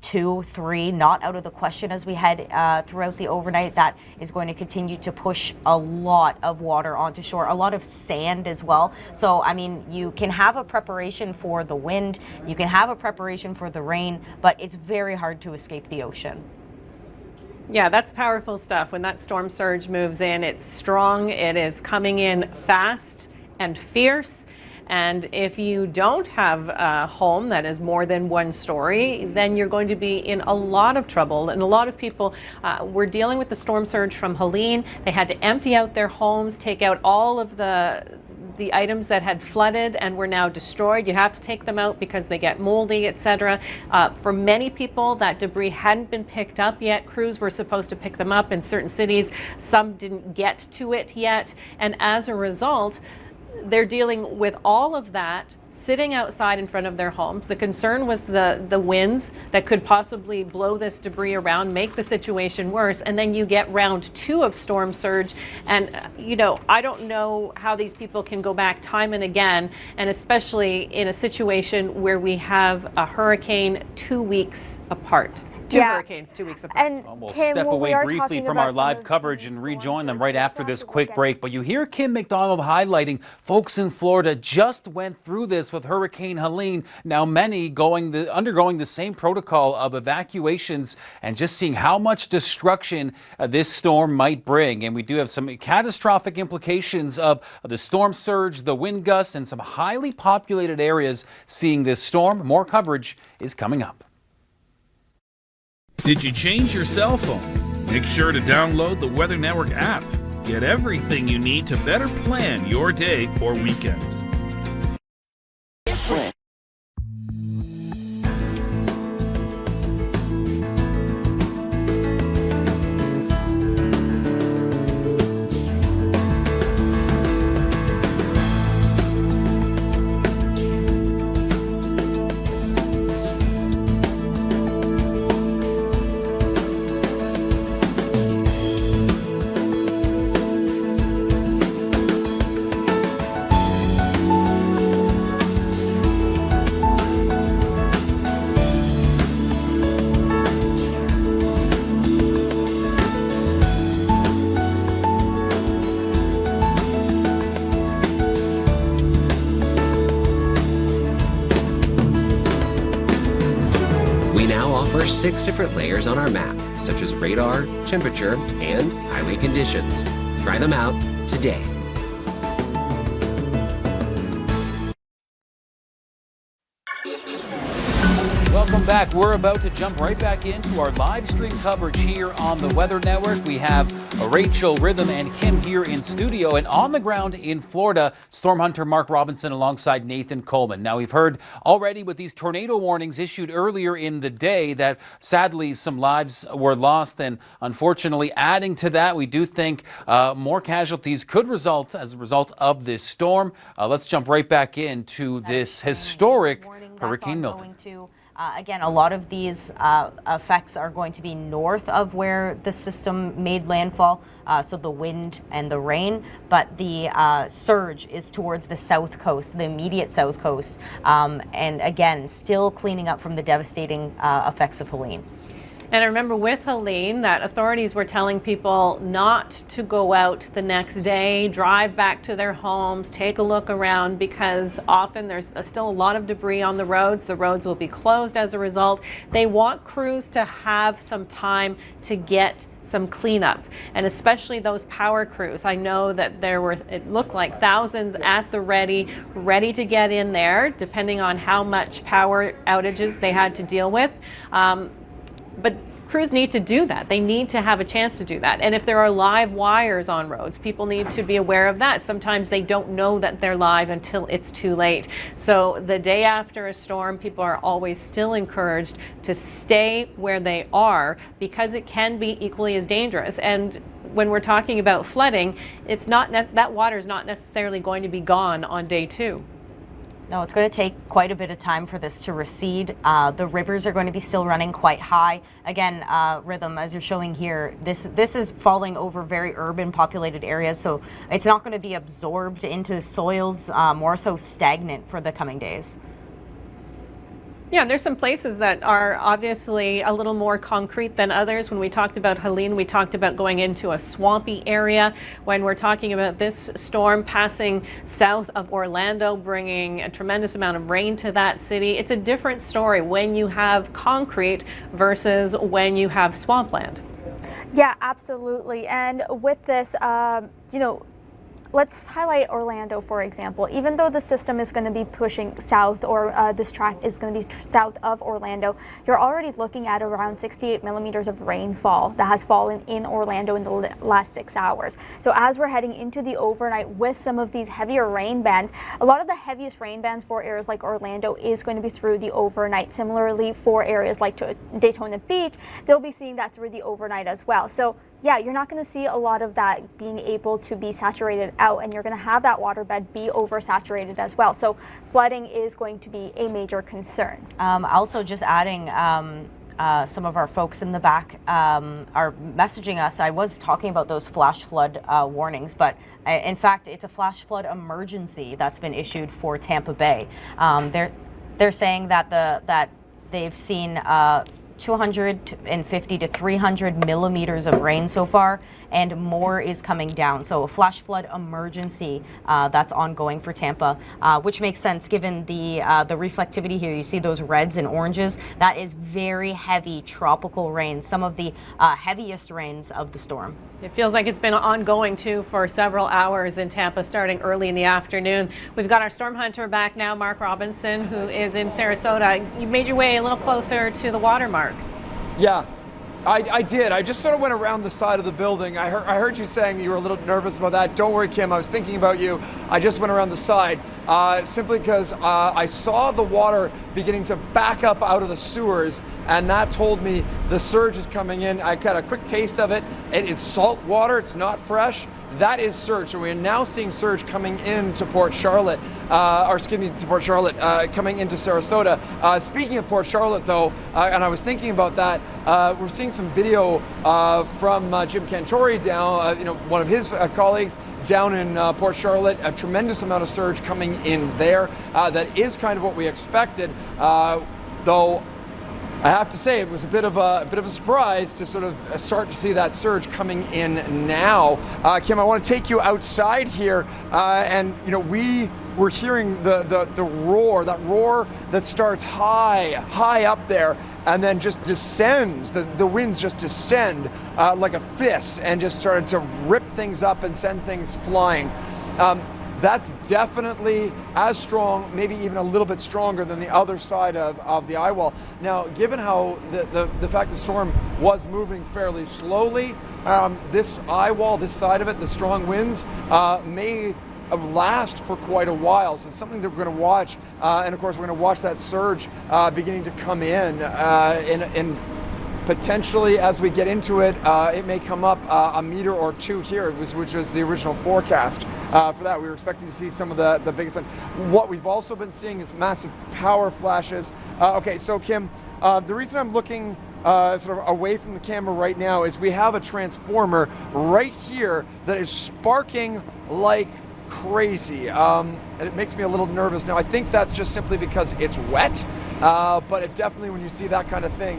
2, 3, not out of the question as we head throughout the overnight. That is going to continue to push a lot of water onto shore, a lot of sand as well. So, I mean, you can have a preparation for the wind, you can have a preparation for the rain, but it's very hard to escape the ocean. Yeah, that's powerful stuff. When that storm surge moves in, it's strong, it is coming in fast and fierce. And if you don't have a home that is more than one story, then you're going to be in a lot of trouble. And a lot of people were dealing with the storm surge from Helene. They had to empty out their homes, take out all of the items that had flooded and were now destroyed. You have to take them out because they get moldy, etc. For many people, that debris hadn't been picked up yet. Crews were supposed to pick them up in certain cities. Some didn't get to it yet. And as a result, they're dealing with all of that sitting outside in front of their homes. The concern was the winds that could possibly blow this debris around, make the situation worse. And then you get round 2 of storm surge. And, I don't know how these people can go back time and again, and especially in a situation where we have a hurricane 2 weeks apart. Two hurricanes 2 weeks apart. And we'll Kim, step away briefly from our live of coverage and rejoin them right after this quick break. But you hear Kim McDonald highlighting folks in Florida just went through this with Hurricane Helene. Now many undergoing the same protocol of evacuations and just seeing how much destruction this storm might bring. And we do have some catastrophic implications of the storm surge, the wind gusts, and some highly populated areas seeing this storm. More coverage is coming up. Did you change your cell phone? Make sure to download the Weather Network app. Get everything you need to better plan your day or weekend. Offer 6 different layers on our map, such as radar, temperature, and highway conditions. Try them out today. Welcome back. We're about to jump right back into our live stream coverage here on the Weather Network. We have Rachel, Rhythm, and Kim here in studio, and on the ground in Florida, storm hunter Mark Robinson alongside Nathan Coleman. Now, we've heard already with these tornado warnings issued earlier in the day that sadly some lives were lost, and unfortunately adding to that, we do think more casualties could result as a result of this storm. Let's jump right back into this historic Hurricane Milton. Again, a lot of these effects are going to be north of where the system made landfall, so the wind and the rain, but the surge is towards the south coast, the immediate south coast, and again, still cleaning up from the devastating effects of Helene. And I remember with Helene that authorities were telling people not to go out the next day, drive back to their homes, take a look around, because often there's still a lot of debris on the roads. The roads will be closed as a result. They want crews to have some time to get some cleanup, and especially those power crews. I know that it looked like thousands at the ready to get in there, depending on how much power outages they had to deal with. But crews need to do that. They need to have a chance to do that. And if there are live wires on roads, people need to be aware of that. Sometimes they don't know that they're live until it's too late. So the day after a storm, people are always still encouraged to stay where they are, because it can be equally as dangerous. And when we're talking about flooding, it's not that water is not necessarily going to be gone on day 2. No, it's going to take quite a bit of time for this to recede. The rivers are going to be still running quite high. Again, Rhythm, as you're showing here, this is falling over very urban populated areas, so it's not going to be absorbed into the soils, more so stagnant for the coming days. Yeah, there's some places that are obviously a little more concrete than others. When we talked about Helene, we talked about going into a swampy area. When we're talking about this storm passing south of Orlando, bringing a tremendous amount of rain to that city, it's a different story when you have concrete versus when you have swampland. Yeah, absolutely. And with this, let's highlight Orlando, for example. Even though the system is going to be pushing south, or this track is going to be south of Orlando, you're already looking at around 68 millimeters of rainfall that has fallen in Orlando in the last 6 hours. So as we're heading into the overnight with some of these heavier rain bands, a lot of the heaviest rain bands for areas like Orlando is going to be through the overnight. Similarly, for areas like Daytona Beach, they'll be seeing that through the overnight as well. So yeah, you're not going to see a lot of that being able to be saturated out, and you're going to have that waterbed be oversaturated as well. So flooding is going to be a major concern. Also, just adding, some of our folks in the back are messaging us. I was talking about those flash flood warnings, but in fact, it's a flash flood emergency that's been issued for Tampa Bay. They're saying that they've seen 250 to 300 millimeters of rain so far, and more is coming down. So a flash flood emergency that's ongoing for Tampa, which makes sense given the reflectivity here. You see those reds and oranges. That is very heavy tropical rain, some of the heaviest rains of the storm. It feels like it's been ongoing too for several hours in Tampa, starting early in the afternoon. We've got our storm hunter back now, Mark Robinson, who is in Sarasota. You made your way a little closer to the water, Mark. Yeah, I did. I just sort of went around the side of the building. I heard you saying you were a little nervous about that. Don't worry, Kim. I was thinking about you. I just went around the side simply because I saw the water beginning to back up out of the sewers, and that told me the surge is coming in. I got a quick taste of it. It's salt water. It's not fresh. That is surge. So we're now seeing surge coming into Port Charlotte, coming into Sarasota. Speaking of Port Charlotte, though, and I was thinking about that, we're seeing some video from Jim Cantori down, one of his colleagues down in Port Charlotte. A tremendous amount of surge coming in there. That is kind of what we expected, though. I have to say, it was a bit of a surprise to sort of start to see that surge coming in now. Kim, I want to take you outside here, and we were hearing the roar, that roar that starts high up there, and then just descends. The winds just descend like a fist, and just started to rip things up and send things flying. That's definitely as strong, maybe even a little bit stronger than the other side of the eye wall. Now, given how the fact the storm was moving fairly slowly, this eye wall, this side of it, the strong winds, may last for quite a while. So it's something that we're going to watch. And of course, we're going to watch that surge beginning to come in potentially, as we get into it, it may come up a meter or two here, which was the original forecast. for that. We were expecting to see some of the biggest. What we've also been seeing is massive power flashes. Okay, so Kim, the reason I'm looking sort of away from the camera right now is we have a transformer right here that is sparking like crazy, and it makes me a little nervous. Now I think that's just simply because it's wet, but it definitely, when you see that kind of thing,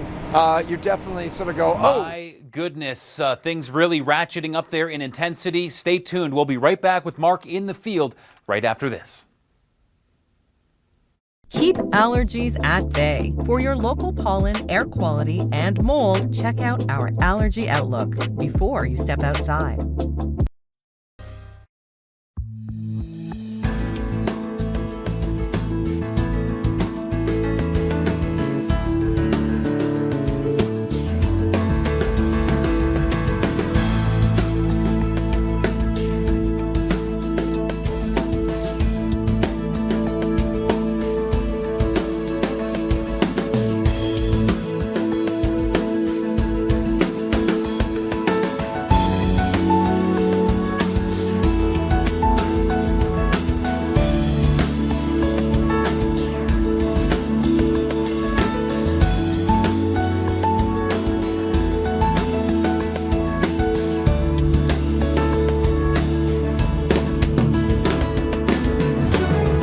you definitely sort of go, oh my goodness, things really ratcheting up there in intensity. Stay tuned. We'll be right back with Mark in the field right after this. Keep allergies at bay. For your local pollen, air quality, and mold, check out our Allergy Outlook before you step outside.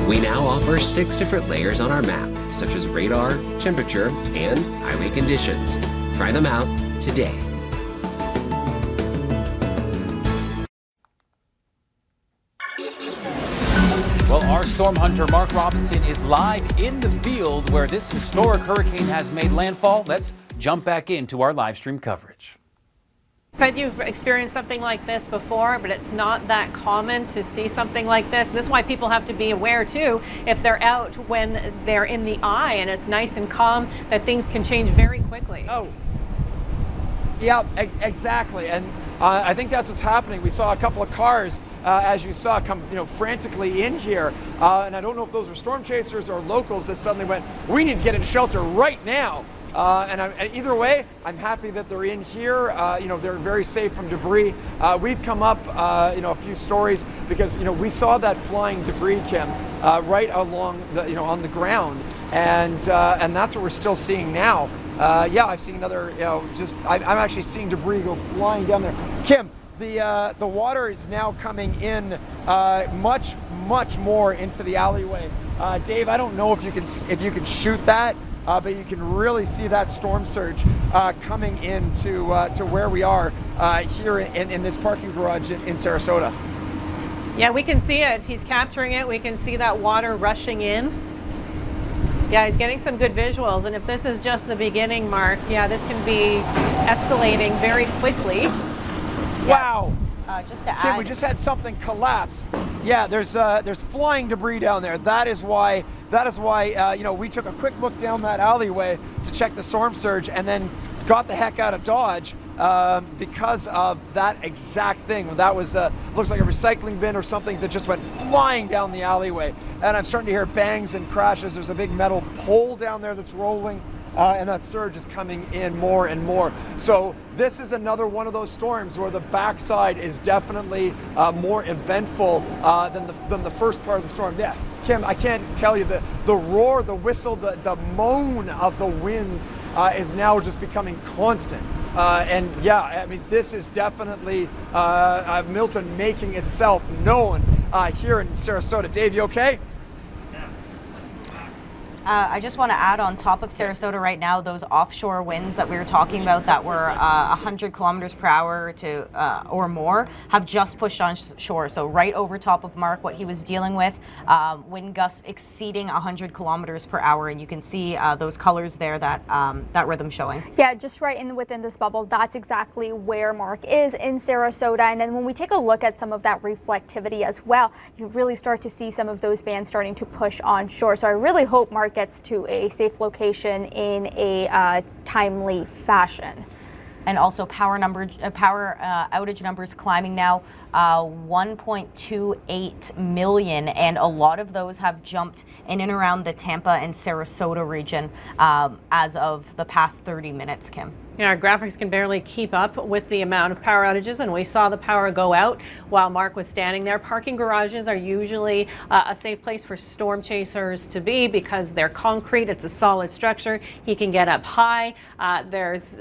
We now offer 6 different layers on our map, such as radar, temperature, and highway conditions. Try them out today. Well, our storm hunter Mark Robinson is live in the field where this historic hurricane has made landfall. Let's jump back into our live stream coverage. Said you've experienced something like this before, but it's not that common to see something like this. This is why people have to be aware too, if they're out when they're in the eye and it's nice and calm, that things can change very quickly. Oh, yeah, exactly. And I think that's what's happening. We saw a couple of cars, as you saw, come frantically in here. And I don't know if those were storm chasers or locals that suddenly went, we need to get into shelter right now. And either way, I'm happy that they're in here. They're very safe from debris. We've come up, a few stories because we saw that flying debris, Kim, right along the, on the ground, and that's what we're still seeing now. Yeah, I've seen another, I'm actually seeing debris go flying down there. Kim, the water is now coming in much more into the alleyway. Dave, I don't know if you can shoot that. But you can really see that storm surge coming into to where we are here in this parking garage in Sarasota. Yeah, we can see it. He's capturing it. We can see that water rushing in. Yeah, he's getting some good visuals. And if this is just the beginning, Mark, yeah, this can be escalating very quickly. Wow. Just to add, Kim, we just had something collapse. Yeah, there's flying debris down there. That is why we took a quick look down that alleyway to check the storm surge, and then got the heck out of Dodge because of that exact thing. That was looks like a recycling bin or something that just went flying down the alleyway. And I'm starting to hear bangs and crashes. There's a big metal pole down there that's rolling. And that surge is coming in more and more. So this is another one of those storms where the backside is definitely more eventful than the first part of the storm. Yeah, Kim, I can't tell you, the roar, the whistle, the moan of the winds is now just becoming constant. And yeah, I mean, this is definitely Milton making itself known here in Sarasota. Dave, you okay? I just want to add, on top of Sarasota right now, those offshore winds that we were talking about that were 100 kilometers per hour to or more have just pushed on shore. So right over top of Mark, what he was dealing with, wind gusts exceeding 100 kilometers per hour, and you can see those colors there, that rhythm showing. Yeah, just right within this bubble, that's exactly where Mark is in Sarasota. And then when we take a look at some of that reflectivity as well, you really start to see some of those bands starting to push on shore. So I really hope Mark gets to a safe location in a timely fashion. And also power outage numbers climbing now. 1.28 million, and a lot of those have jumped in and around the Tampa and Sarasota region as of the past 30 minutes, Kim. Yeah, our graphics can barely keep up with the amount of power outages, and we saw the power go out while Mark was standing there. Parking garages are usually a safe place for storm chasers to be because they're concrete. It's a solid structure. He can get up high. There's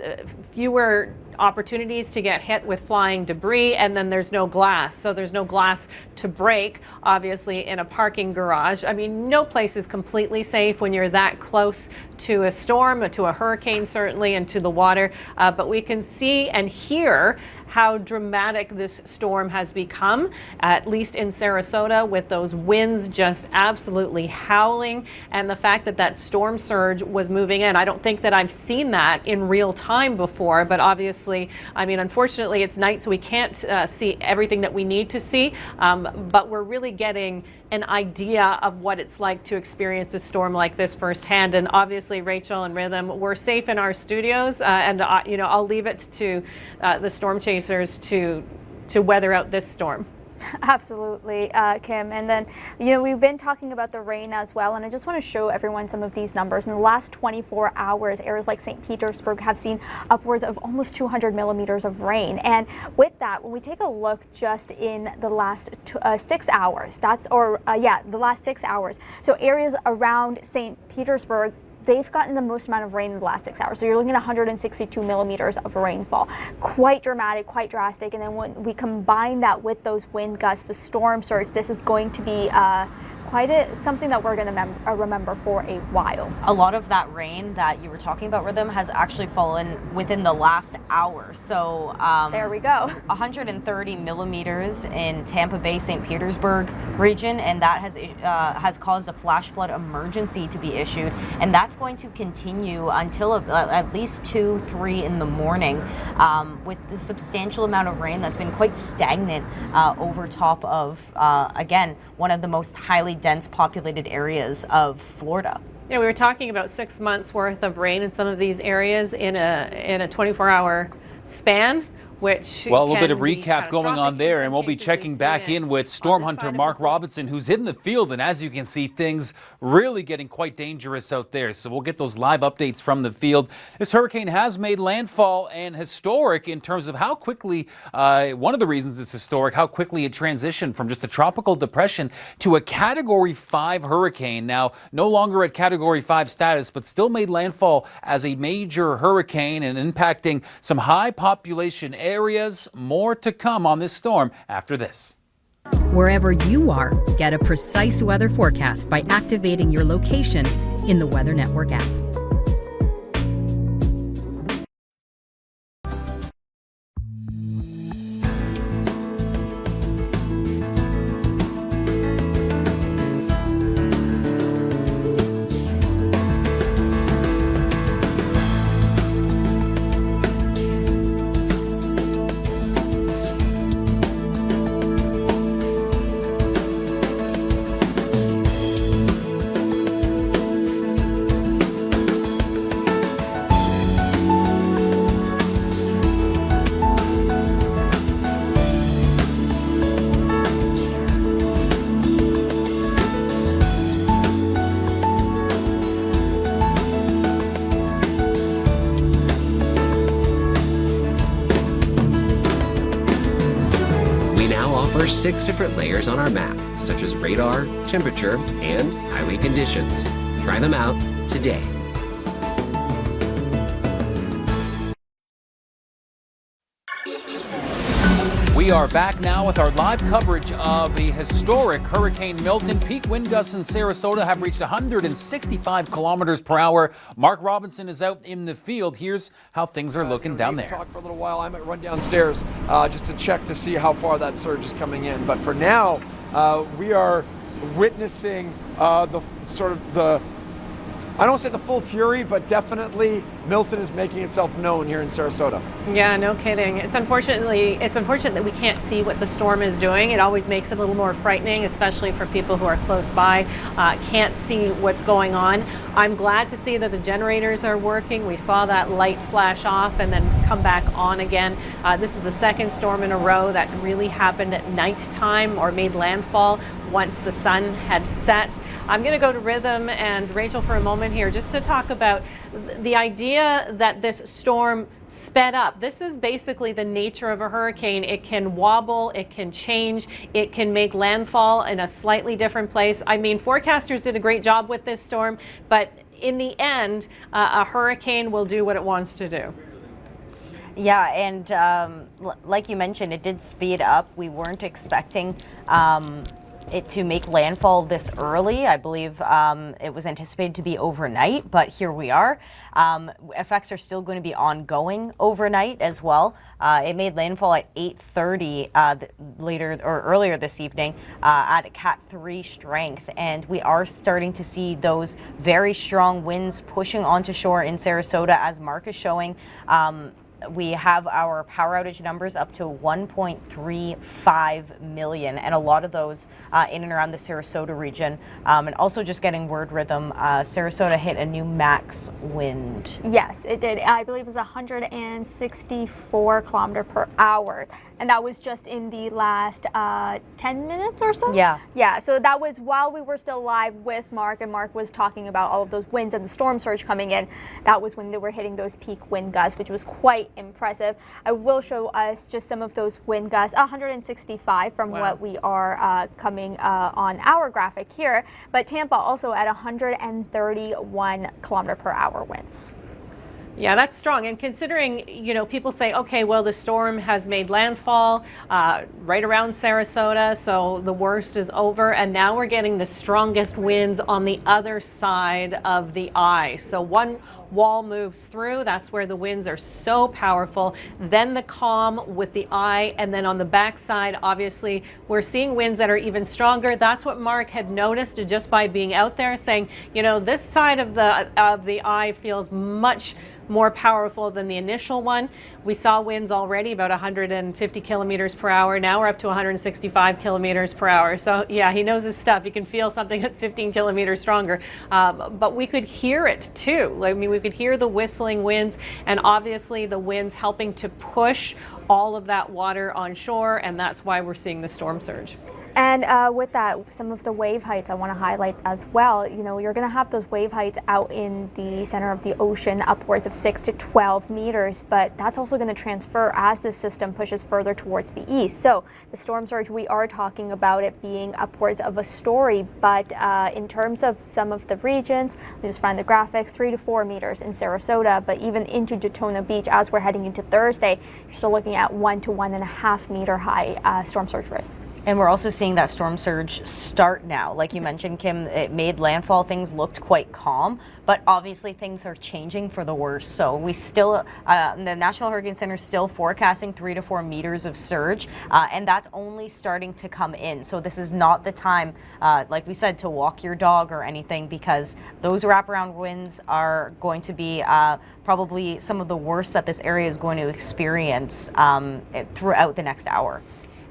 fewer opportunities to get hit with flying debris, and then there's no glass. So there's no glass to break, obviously, in a parking garage. I mean, no place is completely safe when you're that close to a storm, to a hurricane certainly, and to the water. But we can see and hear how dramatic this storm has become, at least in Sarasota, with those winds just absolutely howling, and the fact that that storm surge was moving in. I don't think that I've seen that in real time before, but obviously, I mean, unfortunately, it's night, so we can't see everything that we need to see, but we're really getting an idea of what it's like to experience a storm like this firsthand. And obviously, Rachel and Rhythm, we're safe in our studios, and you know, I'll leave it to the storm chasers to weather out this storm. Absolutely, Kim. And then, you know, we've been talking about the rain as well, and I just want to show everyone some of these numbers. In the last 24 hours, areas like St. Petersburg have seen upwards of almost 200 millimeters of rain. And with that, when we take a look just in the last 6 hours, the last 6 hours. So areas around St. Petersburg, they've gotten the most amount of rain in the last 6 hours. So you're looking at 162 millimeters of rainfall. Quite dramatic, quite drastic. And then when we combine that with those wind gusts, the storm surge, this is going to be something that we're going to remember for a while. A lot of that rain that you were talking about, Rhythm, has actually fallen within the last hour. So there we go. 130 millimeters in Tampa Bay, St. Petersburg region, and that has caused a flash flood emergency to be issued, and that's going to continue until at least 2-3 in the morning, with the substantial amount of rain that's been quite stagnant over top of again, one of the most highly dense populated areas of Florida. Yeah, we were talking about 6 months worth of rain in some of these areas in a 24-hour span. Which well, a little bit of recap going on there, and we'll be checking back in with storm hunter Mark Robinson, who's in the field, and as you can see, things really getting quite dangerous out there. So we'll get those live updates from the field. This hurricane has made landfall, and historic in terms of how quickly, one of the reasons it's historic, how quickly it transitioned from just a tropical depression to a Category 5 hurricane. Now, no longer at Category 5 status, but still made landfall as a major hurricane and impacting some high population areas. More to come on this storm after this. Wherever you are, get a precise weather forecast by activating your location in the Weather Network app. Offer 6 different layers on our map, such as radar, temperature, and highway conditions. Try them out today. We are back now with our live coverage of the historic Hurricane Milton. Peak wind gusts in Sarasota have reached 165 kilometers per hour. Mark Robinson is out in the field. Here's how things are looking down there. Talk for a little while. I might run downstairs just to check to see how far that surge is coming in. But for now, we are witnessing the I don't say the full fury, but definitely Milton is making itself known here in Sarasota. Yeah, no kidding. It's unfortunate that we can't see what the storm is doing. It always makes it a little more frightening, especially for people who are close by, can't see what's going on. I'm glad to see that the generators are working. We saw that light flash off and then come back on again. This is the second storm in a row that really happened at nighttime or made landfall once the sun had set. I'm going to go to Rhythm and Rachel for a moment here just to talk about the idea that this storm sped up. This is basically the nature of a hurricane. It can wobble, it can change, it can make landfall in a slightly different place. I mean, forecasters did a great job with this storm, but in the end, a hurricane will do what it wants to do. Yeah, and like you mentioned, it did speed up. We weren't expecting it to make landfall this early. I believe it was anticipated to be overnight, but here we are. Effects are still going to be ongoing overnight as well. It made landfall at 8:30 earlier this evening at Cat 3 strength, and we are starting to see those very strong winds pushing onto shore in Sarasota, as Mark is showing. We have our power outage numbers up to 1.35 million, and a lot of those in and around the Sarasota region. And also just getting word, Rhythm, Sarasota hit a new max wind. Yes, it did. I believe it was 164 kilometer per hour. And that was just in the last 10 minutes or so? Yeah. Yeah, so that was while we were still live with Mark, and Mark was talking about all of those winds and the storm surge coming in. That was when they were hitting those peak wind gusts, which was quite impressive. I will show us just some of those wind gusts, 165 from what we are coming on our graphic here, but Tampa also at 131 kilometer per hour winds. Yeah, that's strong. And considering, people say, okay, well, the storm has made landfall right around Sarasota, so the worst is over. And now we're getting the strongest winds on the other side of the eye. So one wall moves through, that's where the winds are so powerful. Then the calm with the eye, and then on the backside, obviously, we're seeing winds that are even stronger. That's what Mark had noticed just by being out there, saying, this side of the eye feels much more powerful than the initial one. We saw winds already about 150 kilometers per hour. Now we're up to 165 kilometers per hour. So yeah, he knows his stuff. He can feel something that's 15 kilometers stronger. But we could hear it too. I mean, we could hear the whistling winds, and obviously the winds helping to push all of that water on shore, and that's why we're seeing the storm surge. And with that, some of the wave heights I want to highlight as well. You're going to have those wave heights out in the center of the ocean, upwards of 6 to 12 meters, but that's also going to transfer as the system pushes further towards the east. So the storm surge, we are talking about it being upwards of a story, but in terms of some of the regions, we just find the graphic, 3 to 4 meters in Sarasota, but even into Daytona Beach as we're heading into Thursday, you're still looking at 1 to 1.5 meter high storm surge risks. And we're also seeing that storm surge start now. Like you mentioned, Kim, it made landfall. Things looked quite calm, but obviously things are changing for the worse. So we still, the National Hurricane Center is still forecasting 3 to 4 meters of surge, and that's only starting to come in. So this is not the time, like we said, to walk your dog or anything, because those wraparound winds are going to be probably some of the worst that this area is going to experience throughout the next hour.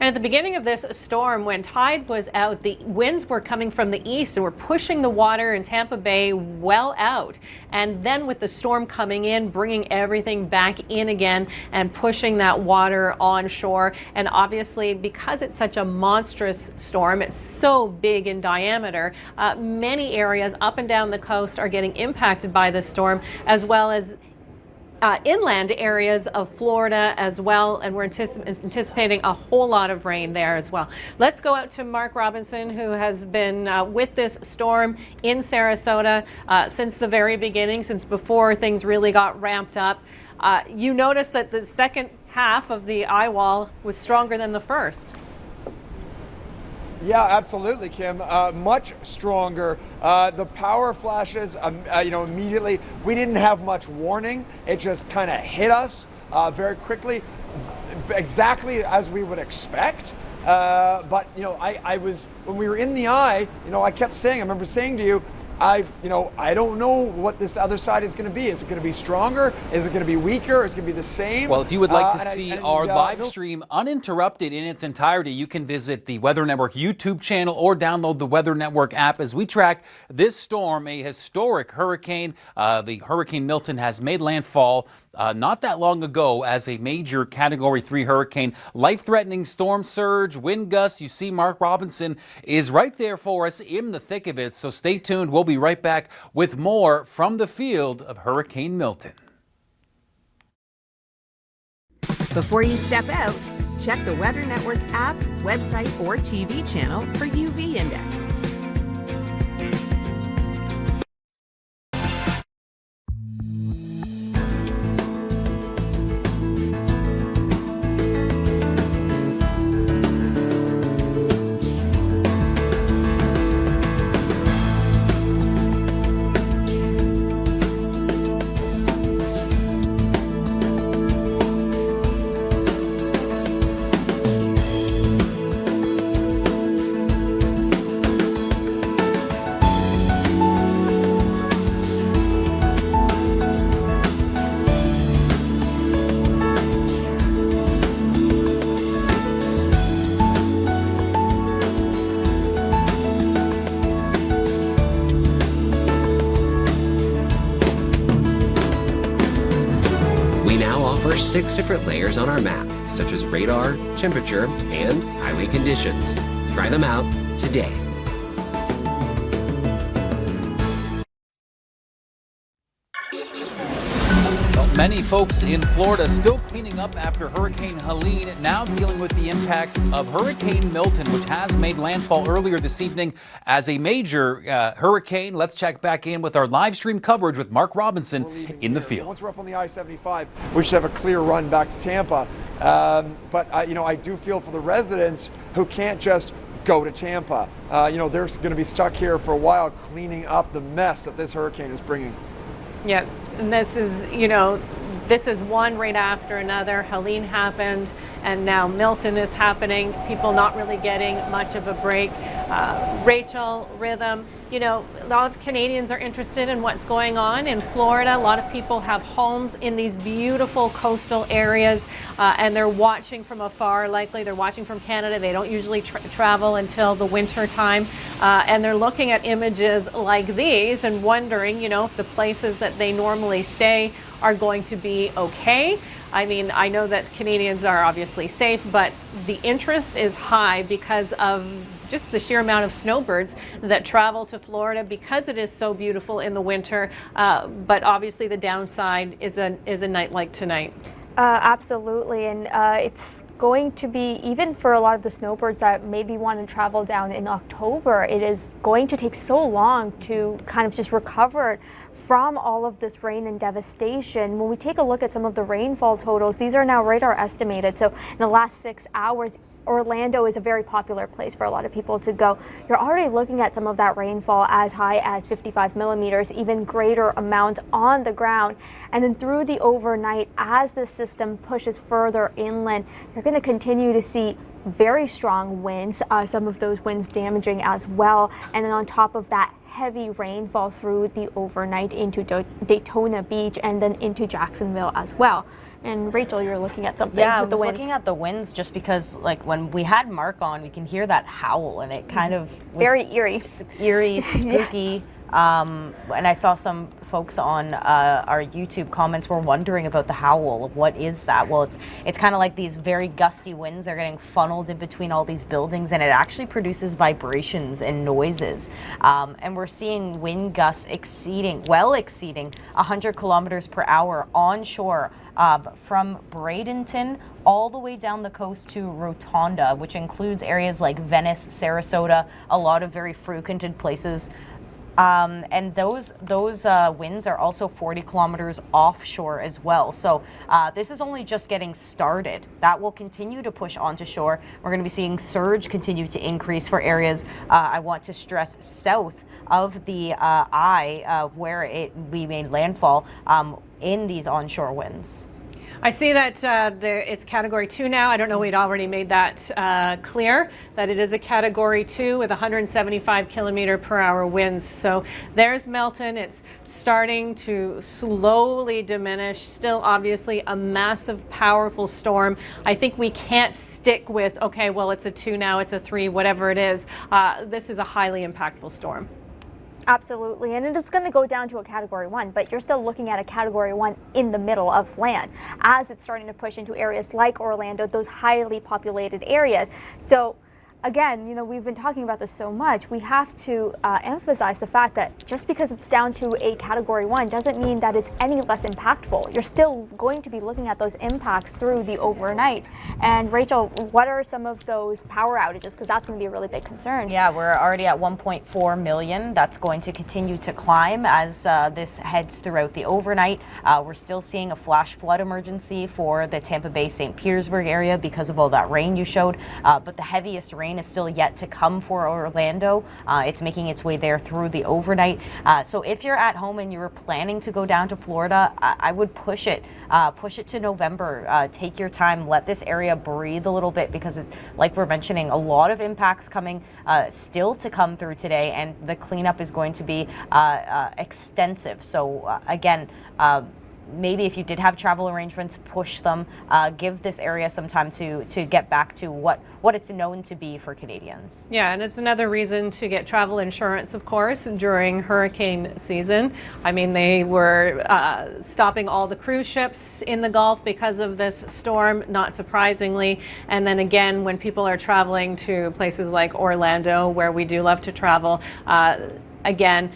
And at the beginning of this storm, when tide was out, the winds were coming from the east and were pushing the water in Tampa Bay well out. And then with the storm coming in, bringing everything back in again and pushing that water on shore. And obviously, because it's such a monstrous storm, it's so big in diameter, many areas up and down the coast are getting impacted by this storm, as well as inland areas of Florida as well, and we're anticipating a whole lot of rain there as well. Let's go out to Mark Robinson, who has been with this storm in Sarasota since the very beginning, since before things really got ramped up. You noticed that the second half of the eye wall was stronger than the first. Yeah, absolutely, Kim. Much stronger. The power flashes, immediately. We didn't have much warning. It just kind of hit us very quickly, exactly as we would expect. But I was, when we were in the eye, I kept saying, I remember saying to you, I don't know what this other side is going to be. Is it going to be stronger? Is it going to be weaker? Is it going to be the same? Well, if you would like to see our live stream uninterrupted in its entirety, you can visit the Weather Network YouTube channel or download the Weather Network app as we track this storm, a historic hurricane. The Hurricane Milton has made landfall not that long ago as a major Category 3 hurricane. Life-threatening storm surge, wind gusts. You see Mark Robinson is right there for us in the thick of it, so stay tuned. We'll be right back with more from the field of Hurricane Milton. Before you step out, check the Weather Network app, website, or TV channel for UV index. Offer 6 different layers on our map, such as radar, temperature, and highway conditions. Try them out today. Many folks in Florida still cleaning up after Hurricane Helene, now dealing with the impacts of Hurricane Milton, which has made landfall earlier this evening as a major hurricane. Let's check back in with our live stream coverage with Mark Robinson in the field. So once we're up on the I-75, we should have a clear run back to Tampa. But I do feel for the residents who can't just go to Tampa. They're going to be stuck here for a while cleaning up the mess that this hurricane is bringing. Yes, and this is one right after another. Helene happened, and now Milton is happening. People not really getting much of a break. Rachel, Rhythm, a lot of Canadians are interested in what's going on in Florida. A lot of people have homes in these beautiful coastal areas, and they're watching from afar. Likely they're watching from Canada. They don't usually travel until the winter time, and they're looking at images like these and wondering, if the places that they normally stay are going to be okay. I mean, I know that Canadians are obviously safe, but the interest is high because of just the sheer amount of snowbirds that travel to Florida because it is so beautiful in the winter. But obviously the downside is a night like tonight. Absolutely, and it's going to be, even for a lot of the snowbirds that maybe want to travel down in October, it is going to take so long to kind of just recover from all of this rain and devastation. When we take a look at some of the rainfall totals, these are now radar estimated. So in the last 6 hours, Orlando is a very popular place for a lot of people to go. You're already looking at some of that rainfall as high as 55 millimeters, even greater amounts on the ground. And then through the overnight, as the system pushes further inland, you're going to continue to see very strong winds, some of those winds damaging as well. And then on top of that, heavy rainfall through the overnight into Daytona Beach and then into Jacksonville as well. And Rachel, you're looking at something with the winds. Yeah, I was looking at the winds just because, when we had Mark on, we can hear that howl, and it kind of was very eerie, spooky. And I saw some folks on our YouTube comments were wondering about the howl. What is that? Well, it's kind of like these very gusty winds. They're getting funneled in between all these buildings, and it actually produces vibrations and noises. And we're seeing wind gusts exceeding 100 kilometers per hour onshore from Bradenton all the way down the coast to Rotonda, which includes areas like Venice, Sarasota, a lot of very frequented places. And those winds are also 40 kilometers offshore as well. So this is only just getting started. That will continue to push onto shore. We're going to be seeing surge continue to increase for areas, I want to stress, south of the eye of where we made landfall in these onshore winds. I see that it's Category 2 now. I don't know, we'd already made that clear, that it is a Category 2 with 175-kilometer-per-hour winds. So there's Milton. It's starting to slowly diminish. Still, obviously, a massive, powerful storm. I think we can't stick with, okay, well, it's a 2 now, it's a 3, whatever it is. This is a highly impactful storm. Absolutely, and it is going to go down to a Category 1, but you're still looking at a Category 1 in the middle of land as it's starting to push into areas like Orlando, those highly populated areas. So again, you know, we've been talking about this so much, we have to emphasize the fact that just because it's down to a Category 1 doesn't mean that it's any less impactful. You're still going to be looking at those impacts through the overnight. And Rachel, what are some of those power outages? Because that's going to be a really big concern. Yeah, we're already at 1.4 million. That's going to continue to climb as this heads throughout the overnight. We're still seeing a flash flood emergency for the Tampa Bay, St. Petersburg area because of all that rain you showed. But the heaviest rain is still yet to come for Orlando. It's making its way there through the overnight. So if you're at home and you were planning to go down to Florida, I would push it to November. Take your time, let this area breathe a little bit, because like we're mentioning, a lot of impacts coming still to come through today, and the cleanup is going to be extensive. So again, maybe if you did have travel arrangements, push them. Give this area some time to get back to what it's known to be for Canadians. Yeah, and it's another reason to get travel insurance, of course, during hurricane season. I mean, they were stopping all the cruise ships in the Gulf because of this storm, not surprisingly. And then again, when people are traveling to places like Orlando, where we do love to travel, again,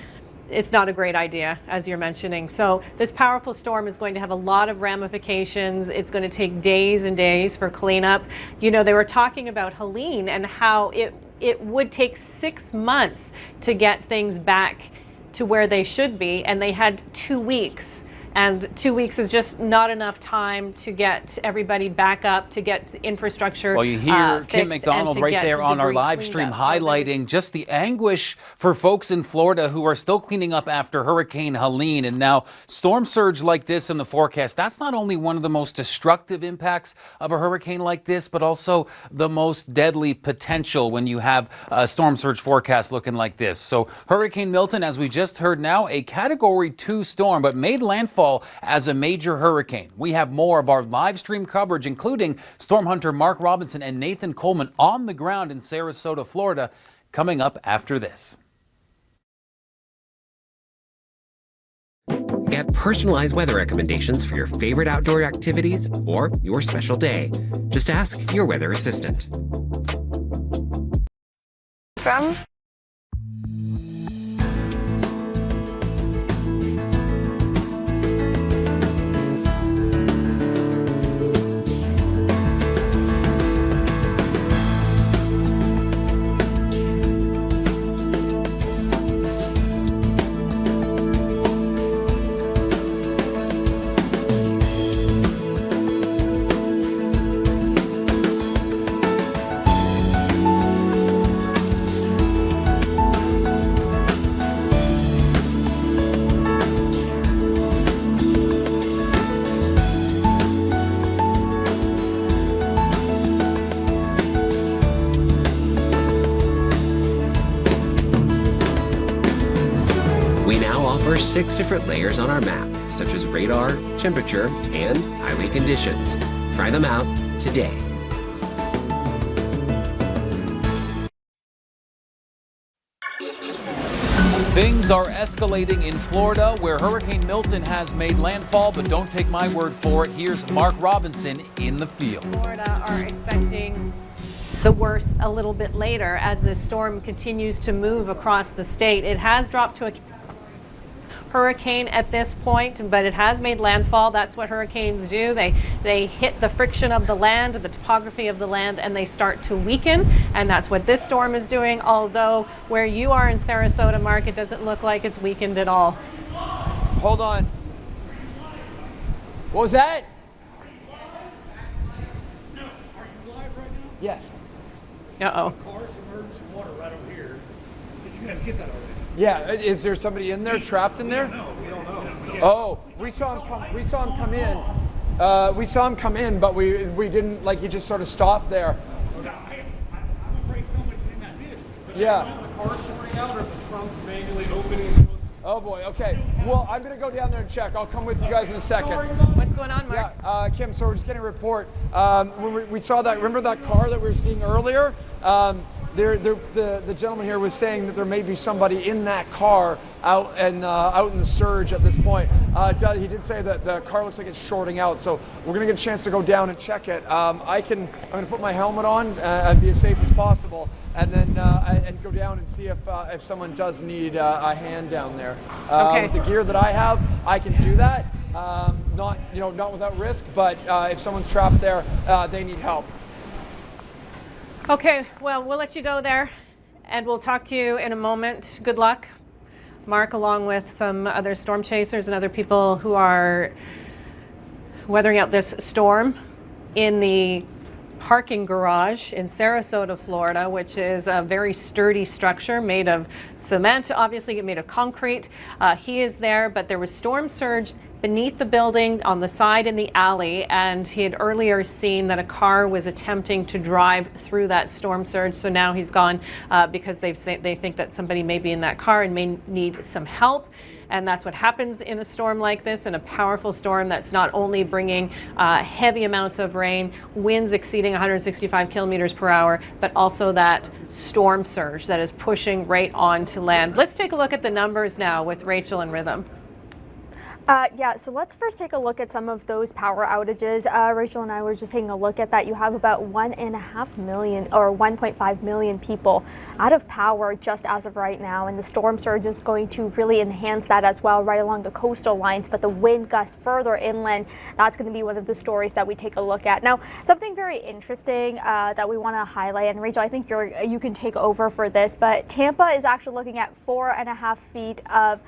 it's not a great idea, as you're mentioning. So this powerful storm is going to have a lot of ramifications. It's going to take days and days for cleanup. You know, they were talking about Helene and how it would take 6 months to get things back to where they should be, and they had 2 weeks. And 2 weeks is just not enough time to get everybody back up, to get infrastructure. Well, you hear Kim McDonald right there on our live stream highlighting just the anguish for folks in Florida who are still cleaning up after Hurricane Helene. And now storm surge like this in the forecast, that's not only one of the most destructive impacts of a hurricane like this, but also the most deadly potential when you have a storm surge forecast looking like this. So Hurricane Milton, as we just heard now, a Category 2 storm, but made landfall as a major hurricane. We have more of our live stream coverage, including storm hunter Mark Robinson and Nathan Coleman on the ground in Sarasota, Florida, coming up after this. Get personalized weather recommendations for your favorite outdoor activities or your special day. Just ask your weather assistant. From We now offer 6 different layers on our map, such as radar, temperature, and highway conditions. Try them out today. Things are escalating in Florida, where Hurricane Milton has made landfall, but don't take my word for it. Here's Mark Robinson in the field. Florida are expecting the worst a little bit later as this storm continues to move across the state. It has dropped to a hurricane at this point, but it has made landfall. That's what hurricanes do. They hit the friction of the land, the topography of the land, and they start to weaken. And that's what this storm is doing. Although where you are in Sarasota, Mark, it doesn't look like it's weakened at all. Hold on. What was that? Yes. Uh-oh. Cars, emergency water right over here. Did you guys get that already? Yeah. Is there somebody in there, trapped in there? No, we don't know. Oh, we saw him come in. We saw him come in, but we didn't, like, he just sort of stopped there. I'm afraid someone's in that vehicle. Yeah. The car sorting out, or if the trunk's manually opening and closing? Oh boy, okay. Well, I'm gonna go down there and check. I'll come with you guys in a second. What's going on, Mark? Yeah, Kim, so we're just getting a report. When we saw that, remember that car that we were seeing earlier? The gentleman here was saying that there may be somebody in that car out in the surge at this point. He did say that the car looks like it's shorting out, so we're gonna get a chance to go down and check it. I'm gonna put my helmet on and be as safe as possible, and then and go down and see if someone does need a hand down there. Okay. With the gear that I have, I can do that. Not without risk, but if someone's trapped there, they need help. Okay, well, we'll let you go there, and we'll talk to you in a moment. Good luck, Mark, along with some other storm chasers and other people who are weathering out this storm in the parking garage in Sarasota, Florida, which is a very sturdy structure made of cement, obviously made of concrete. He is there, but there was storm surge beneath the building on the side in the alley, and he had earlier seen that a car was attempting to drive through that storm surge. So now he's gone because they think that somebody may be in that car and may need some help. And that's what happens in a storm like this, in a powerful storm that's not only bringing heavy amounts of rain, winds exceeding 165 kilometers per hour, but also that storm surge that is pushing right onto land. Let's take a look at the numbers now with Rachel and Rhythm. So let's first take a look at some of those power outages. Rachel and I were just taking a look at that. You have about 1.5 million or 1.5 million people out of power just as of right now, and the storm surge is going to really enhance that as well right along the coastal lines. But the wind gusts further inland, that's going to be one of the stories that we take a look at. Now, something very interesting that we want to highlight, and Rachel, I think you can take over for this, but Tampa is actually looking at 4.5 feet of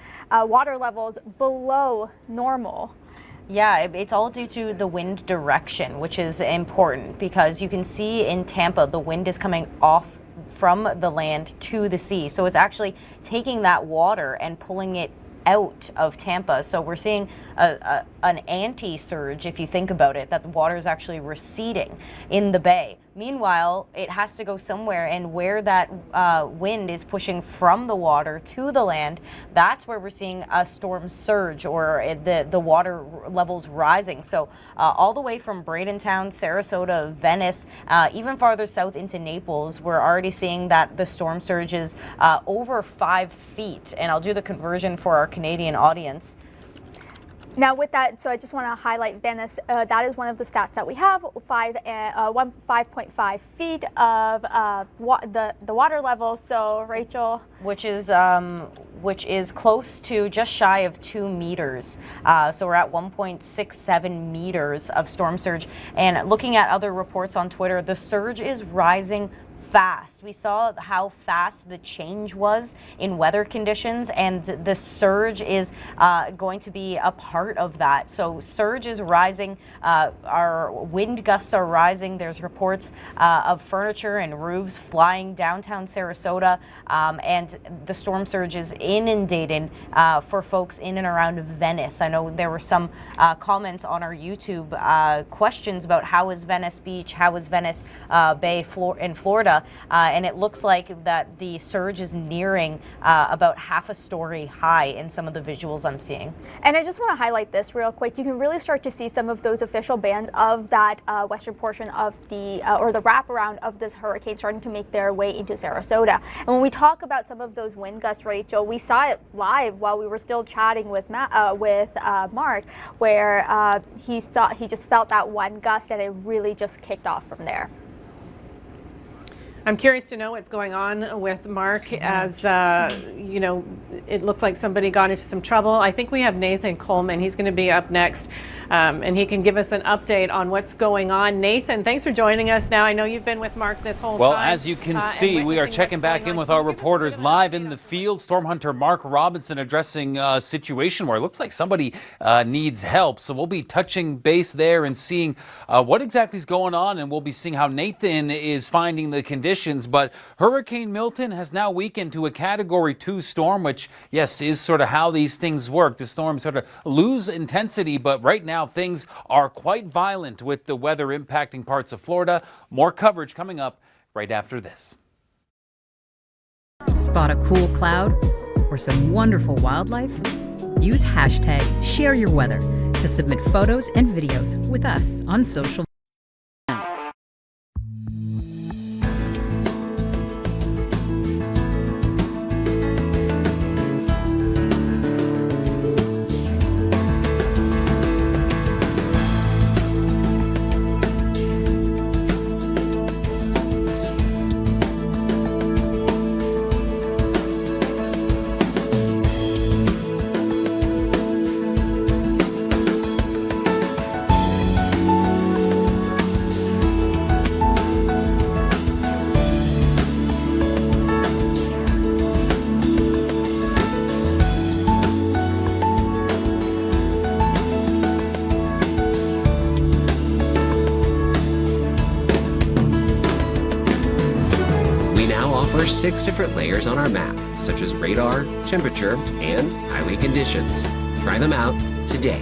water levels below normal. Yeah, it's all due to the wind direction, which is important because you can see in Tampa the wind is coming off from the land to the sea. So it's actually taking that water and pulling it out of Tampa. So we're seeing an anti-surge, if you think about it, that the water is actually receding in the bay. Meanwhile, it has to go somewhere, and where that wind is pushing from the water to the land, that's where we're seeing a storm surge or the water levels rising. So all the way from Bradentown, Sarasota, Venice, even farther south into Naples, we're already seeing that the storm surge is over 5 feet. And I'll do the conversion for our Canadian audience. Now with that, so I just want to highlight Venice. That is one of the stats that we have, 5.5 feet of the water level. So Rachel, which is close to just shy of 2 meters. So we're at 1.67 meters of storm surge. And looking at other reports on Twitter, the surge is rising fast. We saw how fast the change was in weather conditions, and the surge is going to be a part of that. So surge is rising, our wind gusts are rising. There's reports of furniture and roofs flying downtown Sarasota, and the storm surge is inundating for folks in and around Venice. I know there were some comments on our YouTube questions about how is Venice Beach, how is Venice Bay in Florida. And it looks like that the surge is nearing about half a story high in some of the visuals I'm seeing. And I just want to highlight this real quick. You can really start to see some of those official bands of that western portion of the or the wraparound of this hurricane starting to make their way into Sarasota. And when we talk about some of those wind gusts, Rachel, we saw it live while we were still chatting with Mark, where he just felt that one gust, and it really just kicked off from there. I'm curious to know what's going on with Mark, as you know, it looked like somebody got into some trouble. I think we have Nathan Coleman. He's going to be up next, and he can give us an update on what's going on. Nathan, thanks for joining us now. I know you've been with Mark this whole time. Well, as you can see, we are checking back in with our reporters live in the field. Storm Hunter Mark Robinson addressing a situation where it looks like somebody needs help. So we'll be touching base there and seeing what exactly is going on, and we'll be seeing how Nathan is finding the conditions conditions, but Hurricane Milton has now weakened to a Category 2 storm, which, yes, is sort of how these things work. The storms sort of lose intensity, but right now things are quite violent with the weather impacting parts of Florida. More coverage coming up right after this. Spot a cool cloud or some wonderful wildlife? Use hashtag #ShareYourWeather to submit photos and videos with us on social media. Offer 6 different layers on our map, such as radar, temperature, and highway conditions. Try them out today.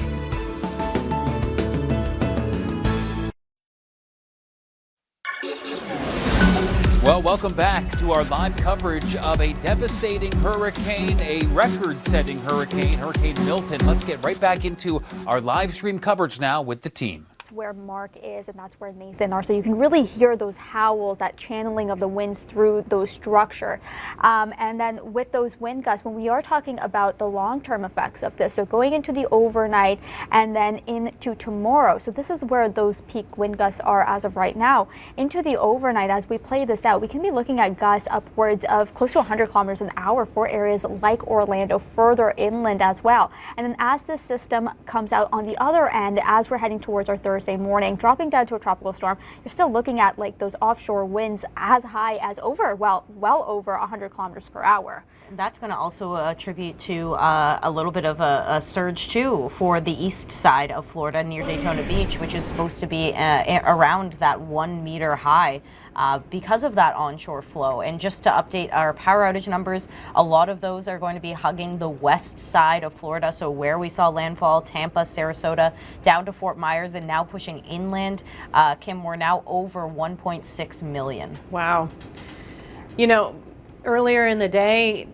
Well, welcome back to our live coverage of a devastating hurricane, a record-setting hurricane, Hurricane Milton. Let's get right back into our live stream coverage now with the team. Where Mark is, and that's where Nathan are. So you can really hear those howls, that channeling of the winds through those structure. And then with those wind gusts, when we are talking about the long-term effects of this, so going into the overnight and then into tomorrow. So this is where those peak wind gusts are as of right now. Into the overnight, as we play this out, we can be looking at gusts upwards of close to 100 kilometers an hour for areas like Orlando, further inland as well. And then as this system comes out on the other end, as we're heading towards our Thursday morning, dropping down to a tropical storm, you're still looking at like those offshore winds as high as well over 100 kilometers per hour. That's going to also attribute to a little bit of a surge too for the east side of Florida near Daytona Beach, which is supposed to be around that 1 meter high. Because of that onshore flow. And just to update our power outage numbers, a lot of those are going to be hugging the west side of Florida. So where we saw landfall, Tampa, Sarasota, down to Fort Myers, and now pushing inland. Kim, we're now over 1.6 million. Wow. You know, earlier in the day,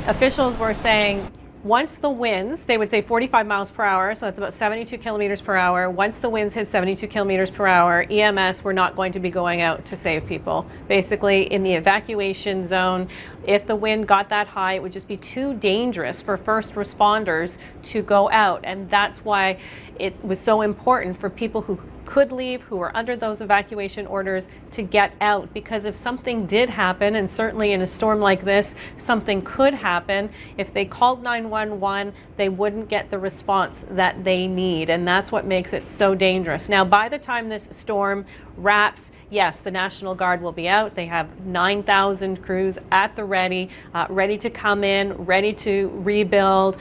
officials were saying once the winds, they would say 45 miles per hour, so that's about 72 kilometers per hour. Once the winds hit 72 kilometers per hour, EMS were not going to be going out to save people. Basically, in the evacuation zone, if the wind got that high, it would just be too dangerous for first responders to go out. And that's why it was so important for people who could leave, who were under those evacuation orders, to get out, because if something did happen, and certainly in a storm like this, something could happen, if they called 911, they wouldn't get the response that they need, and that's what makes it so dangerous. Now, by the time this storm wraps, yes, the National Guard will be out. They have 9,000 crews at the ready, ready to come in, ready to rebuild,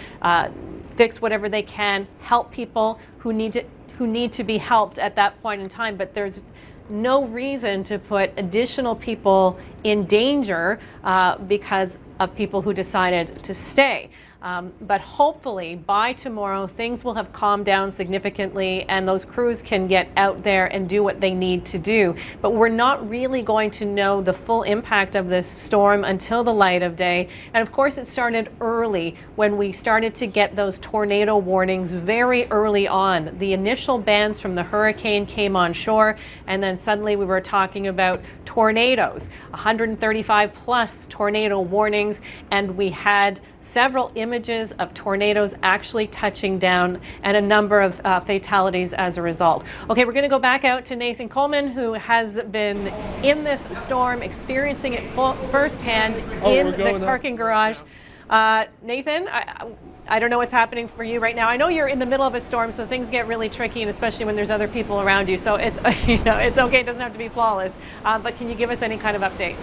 fix whatever they can, help people who need to be helped at that point in time, but there's no reason to put additional people in danger because of people who decided to stay. But hopefully by tomorrow things will have calmed down significantly and those crews can get out there and do what they need to do. But we're not really going to know the full impact of this storm until the light of day. And of course it started early when we started to get those tornado warnings very early on. The initial bands from the hurricane came on shore, and then suddenly we were talking about tornadoes, 135 plus tornado warnings, and we had several images of tornadoes actually touching down and a number of fatalities as a result. Okay, we're going to go back out to Nathan Coleman, who has been in this storm, experiencing it firsthand in the parking garage. Nathan, I don't know what's happening for you right now. I know you're in the middle of a storm, so things get really tricky, and especially when there's other people around you. So it's it's okay. It doesn't have to be flawless. But can you give us any kind of update?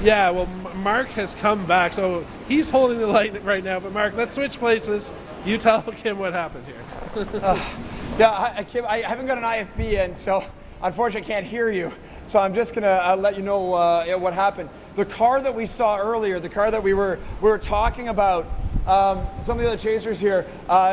Yeah, well, Mark has come back, so he's holding the light right now. But Mark, let's switch places. You tell Kim what happened here. Yeah, Kim, I haven't got an IFB in, so unfortunately I can't hear you, so I'm just going to let you know what happened. The car that we saw earlier, the car that we were talking about, some of the other chasers here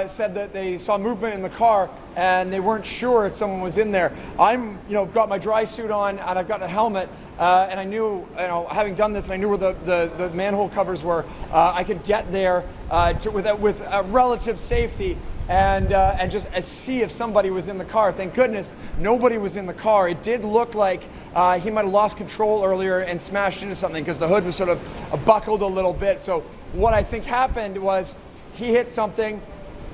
said that they saw movement in the car and they weren't sure if someone was in there. I'm, got my dry suit on and I've got a helmet. And I knew, having done this, and I knew where the manhole covers were, I could get there with relative safety and just see if somebody was in the car. Thank goodness nobody was in the car. It did look like he might have lost control earlier and smashed into something because the hood was sort of buckled a little bit. So what I think happened was he hit something,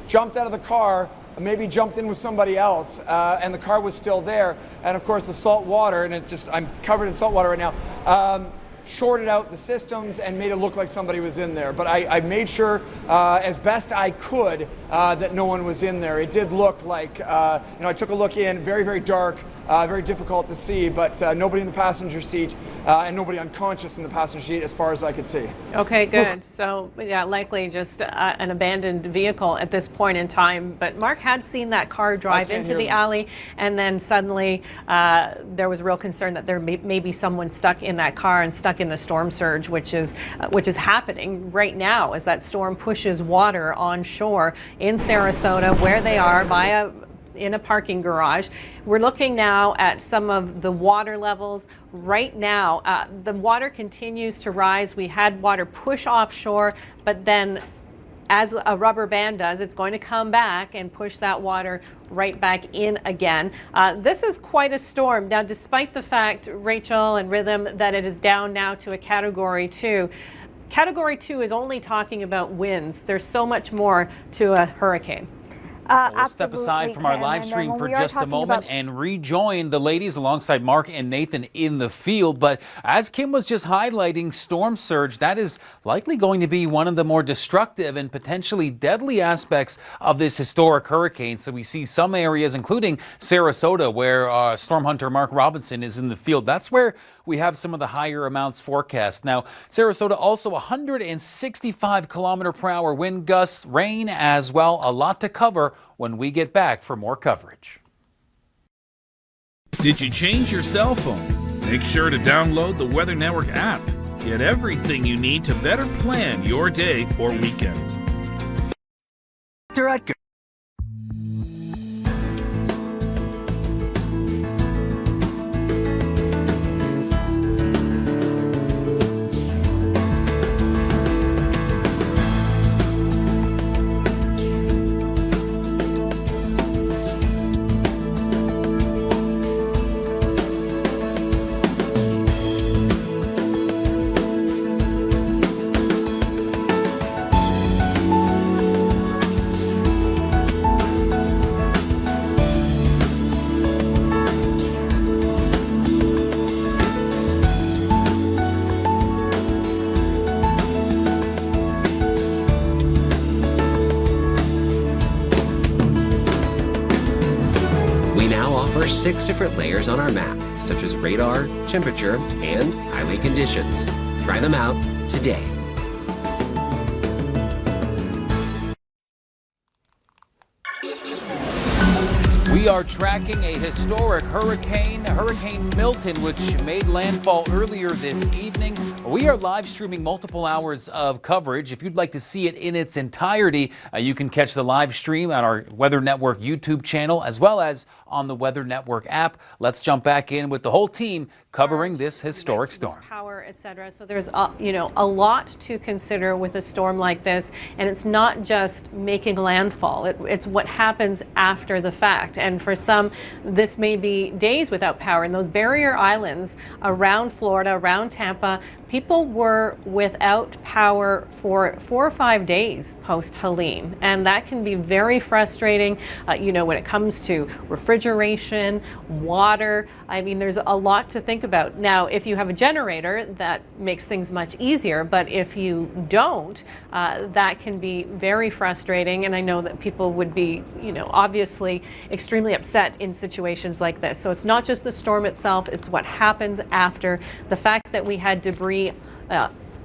jumped out of the car, maybe jumped in with somebody else, and the car was still there. And of course the salt water, and I'm covered in salt water right now, shorted out the systems and made it look like somebody was in there. But I made sure as best I could that no one was in there. It did look like, I took a look in, very, very dark, very difficult to see, but nobody in the passenger seat and nobody unconscious in the passenger seat as far as I could see. Okay, good. So yeah, likely just an abandoned vehicle at this point in time. But Mark had seen that car drive into the alley, and then suddenly there was real concern that there may be someone stuck in that car and stuck in the storm surge, which is happening right now as that storm pushes water on shore in Sarasota, where they are in a parking garage. We're looking now at some of the water levels. Right now, the water continues to rise. We had water push offshore, but then as a rubber band does, it's going to come back and push that water right back in again. This is quite a storm. Now, despite the fact, Rachel and Rhythm, that it is down now to a Category 2, Category 2 is only talking about winds. There's so much more to a hurricane. We'll step aside from our live stream for just a moment and rejoin the ladies alongside Mark and Nathan in the field. But as Kim was just highlighting, storm surge, that is likely going to be one of the more destructive and potentially deadly aspects of this historic hurricane. So we see some areas, including Sarasota, where storm hunter Mark Robinson is in the field. That's where we have some of the higher amounts forecast. Now, Sarasota also 165 km/h wind gusts, rain as well. A lot to cover when we get back for more coverage. Did you change your cell phone? Make sure to download the Weather Network app. Get everything you need to better plan your day or weekend. There are 6 different layers on our map, such as radar, temperature, and highway conditions. Try them out today. We are tracking a historic hurricane, Hurricane Milton, which made landfall earlier this evening. We are live streaming multiple hours of coverage. If you'd like to see it in its entirety, you can catch the live stream on our Weather Network YouTube channel, as well as on the Weather Network app. Let's jump back in with the whole team covering this historic storm. Power, etc. So there's a lot to consider with a storm like this, and it's not just making landfall. It's what happens after the fact. And for some, this may be days without power. And those barrier islands around Florida, around Tampa, people were without power for 4 or 5 days post Helene, and that can be very frustrating. When it comes to refrigeration, water. I mean, there's a lot to think about. Now, if you have a generator, that makes things much easier, but if you don't, that can be very frustrating. And I know that people would be, obviously extremely upset in situations like this. So it's not just the storm itself, it's what happens after. The fact that we had debris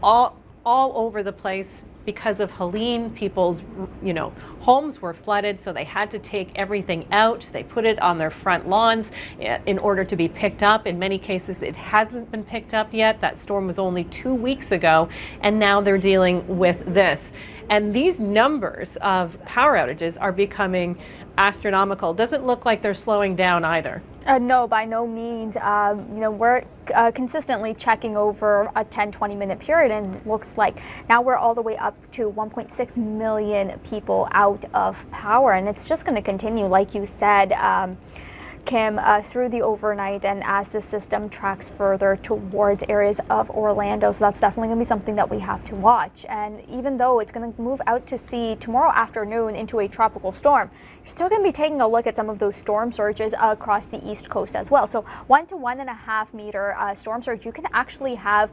all over the place because of Helene, people's, homes were flooded, so they had to take everything out. They put it on their front lawns in order to be picked up. In many cases, it hasn't been picked up yet. That storm was only 2 weeks ago, and now they're dealing with this. And these numbers of power outages are becoming astronomical. Doesn't look like they're slowing down either. No, by no means. We're consistently checking over a 10-20 minute period, and it looks like now we're all the way up to 1.6 million people out of power, and it's just going to continue, like you said, Kim, through the overnight and as the system tracks further towards areas of Orlando. So that's definitely going to be something that we have to watch. And even though it's going to move out to sea tomorrow afternoon into a tropical storm, you're still going to be taking a look at some of those storm surges across the East Coast as well. So 1 to 1.5 meter storm surge, you can actually have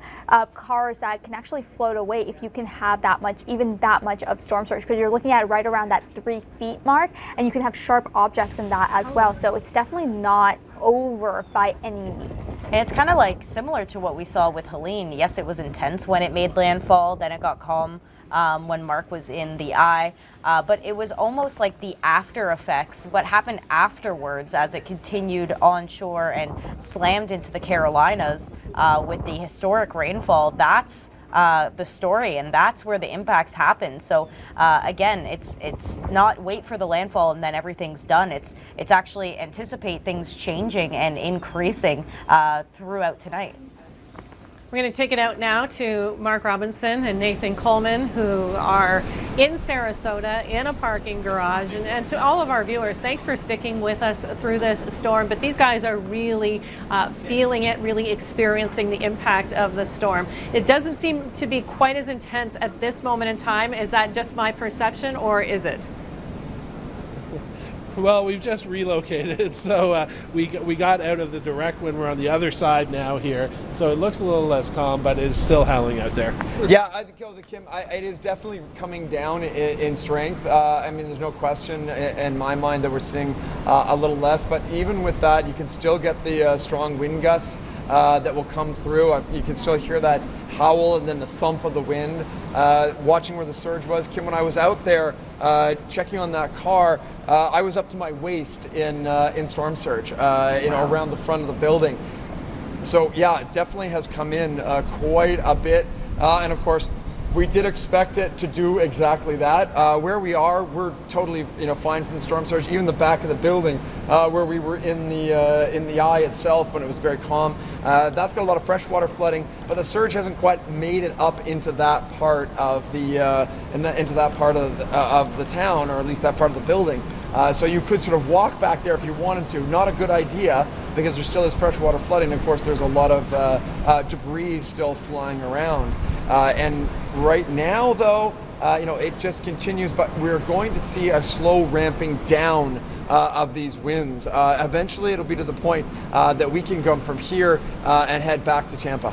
cars that can actually float away if you can have that much, even that much of storm surge, because you're looking at right around that 3 feet mark, and you can have sharp objects in that as well. So it's definitely not over by any means. And it's kind of like similar to what we saw with Helene. Yes, it was intense when it made landfall, then it got calm when Mark was in the eye, but it was almost like the after effects, what happened afterwards as it continued onshore and slammed into the Carolinas with the historic rainfall. That's the story, and that's where the impacts happen. So again, it's not wait for the landfall and then everything's done. It's actually anticipate things changing and increasing throughout tonight. We're going to take it out now to Mark Robinson and Nathan Coleman, who are in Sarasota in a parking garage. And to all of our viewers, thanks for sticking with us through this storm. But these guys are really feeling it, really experiencing the impact of the storm. It doesn't seem to be quite as intense at this moment in time. Is that just my perception, or is it? Well, we've just relocated, so we got out of the direct wind. We're on the other side now here, so it looks a little less calm, but it's still howling out there. Yeah, I think, Kim, it is definitely coming down in strength. I mean, there's no question in my mind that we're seeing a little less, but even with that, you can still get the strong wind gusts that will come through. You can still hear that howl and then the thump of the wind. Watching where the surge was, Kim, when I was out there checking on that car, I was up to my waist in storm surge, around the front of the building. So yeah, it definitely has come in quite a bit, and of course, we did expect it to do exactly that. Where we are, we're totally, fine from the storm surge. Even the back of the building, where we were in the eye itself when it was very calm, that's got a lot of freshwater flooding. But the surge hasn't quite made it up into that part of the of the town, or at least that part of the building. So you could sort of walk back there if you wanted to. Not a good idea, because there still is freshwater flooding. Of course, there's a lot of debris still flying around. And right now, though, it just continues, but we're going to see a slow ramping down of these winds. Eventually, it'll be to the point that we can come from here and head back to Tampa.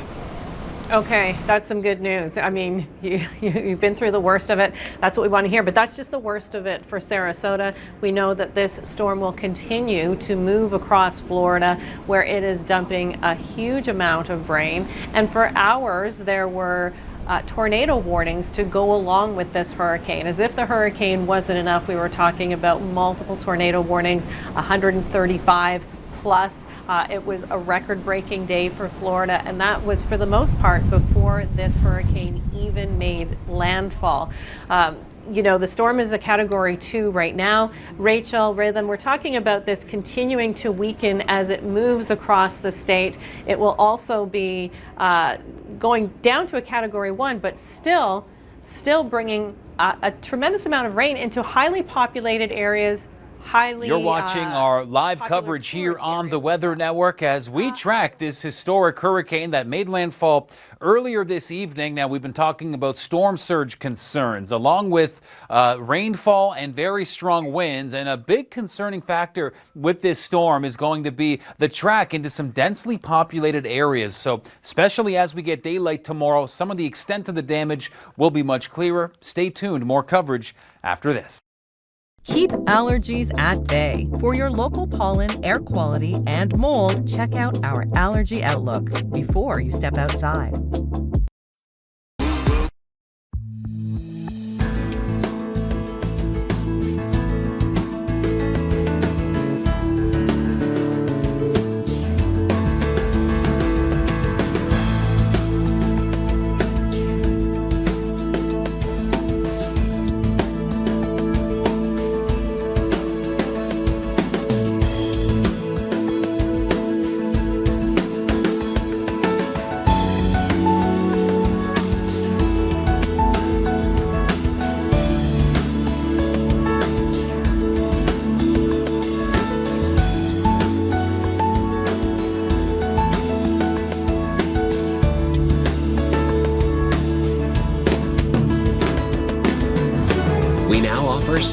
Okay, that's some good news. I mean, you've been through the worst of it. That's what we want to hear, but that's just the worst of it for Sarasota. We know that this storm will continue to move across Florida, where it is dumping a huge amount of rain. And for hours, there were tornado warnings to go along with this hurricane. As if the hurricane wasn't enough, we were talking about multiple tornado warnings, 135 plus. It was a record-breaking day for Florida, and that was for the most part before this hurricane even made landfall. The storm is a Category 2 right now. Rachel, Rhythm, we're talking about this continuing to weaken as it moves across the state. It will also be going down to a Category 1, but still bringing a tremendous amount of rain into highly populated areas. You're watching our live coverage here on the Weather Network as we track this historic hurricane that made landfall earlier this evening. Now, we've been talking about storm surge concerns along with rainfall and very strong winds. And a big concerning factor with this storm is going to be the track into some densely populated areas. So especially as we get daylight tomorrow, some of the extent of the damage will be much clearer. Stay tuned. More coverage after this. Keep allergies at bay. For your local pollen, air quality, and mold, check out our Allergy Outlook before you step outside.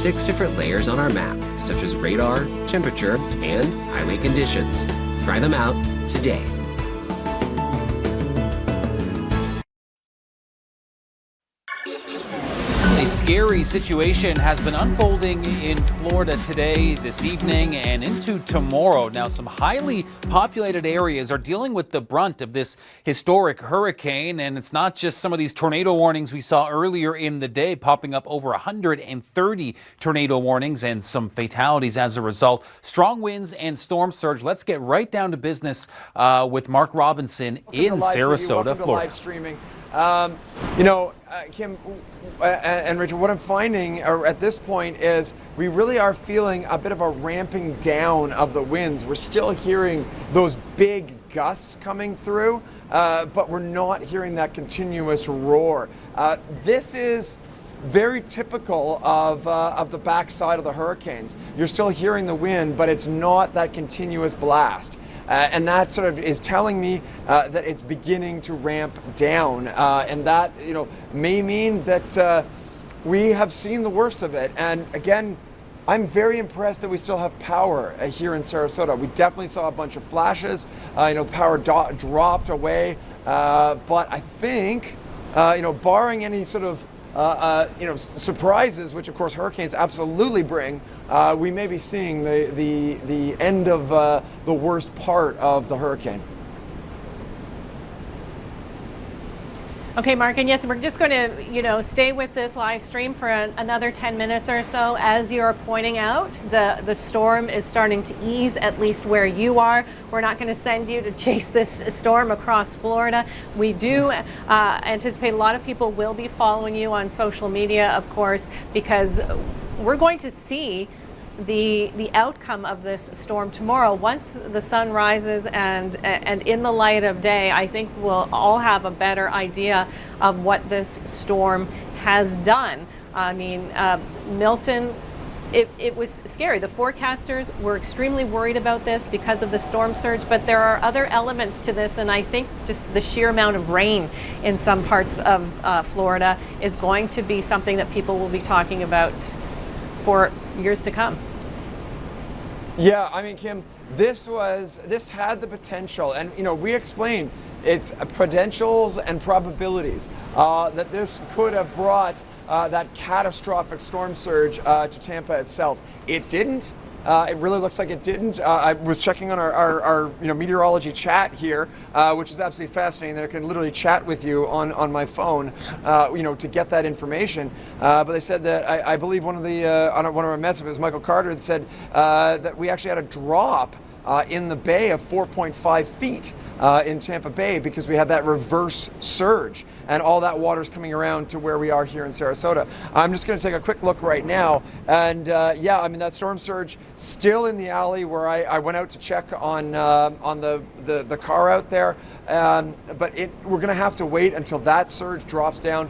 6 different layers on our map, such as radar, temperature, and highway conditions. Try them out today. A scary situation has been unfolding in Florida today, this evening, and into tomorrow. Now, some highly populated areas are dealing with the brunt of this historic hurricane, and it's not just some of these tornado warnings we saw earlier in the day, popping up over 130 tornado warnings and some fatalities as a result. Strong winds and storm surge. Let's get right down to business with Mark Robinson in Sarasota, Florida. Live streaming. Kim and Richard, what I'm finding at this point is we really are feeling a bit of a ramping down of the winds. We're still hearing those big gusts coming through, but we're not hearing that continuous roar. This is very typical of the backside of the hurricanes. You're still hearing the wind, but it's not that continuous blast. And that sort of is telling me that it's beginning to ramp down, and that may mean that we have seen the worst of it. And again, I'm very impressed that we still have power here in Sarasota. We definitely saw a bunch of flashes. Power dropped away, but I think barring any sort of surprises, which of course hurricanes absolutely bring, we may be seeing the end of the worst part of the hurricane. Okay, Mark, and yes, we're just going to, stay with this live stream for another 10 minutes or so. As you're pointing out, the storm is starting to ease, at least where you are. We're not going to send you to chase this storm across Florida. We do anticipate a lot of people will be following you on social media, of course, because we're going to see the outcome of this storm tomorrow. Once the sun rises and in the light of day, I think we'll all have a better idea of what this storm has done. I mean, Milton, it was scary. The forecasters were extremely worried about this because of the storm surge, but there are other elements to this, and I think just the sheer amount of rain in some parts of Florida is going to be something that people will be talking about for years to come. Yeah, I mean, Kim, this had the potential, and we explained its potentials and probabilities that this could have brought that catastrophic storm surge to Tampa itself. It didn't. It really looks like it didn't. I was checking on our meteorology chat here, which is absolutely fascinating that I can literally chat with you on my phone, to get that information. But they said that I believe one of our messages, Michael Carter, said that we actually had a drop in the bay of 4.5 feet in Tampa Bay because we had that reverse surge and all that water's coming around to where we are here in Sarasota. I'm just going to take a quick look right now, and that storm surge still in the alley where I went out to check on the car out there, but we're going to have to wait until that surge drops down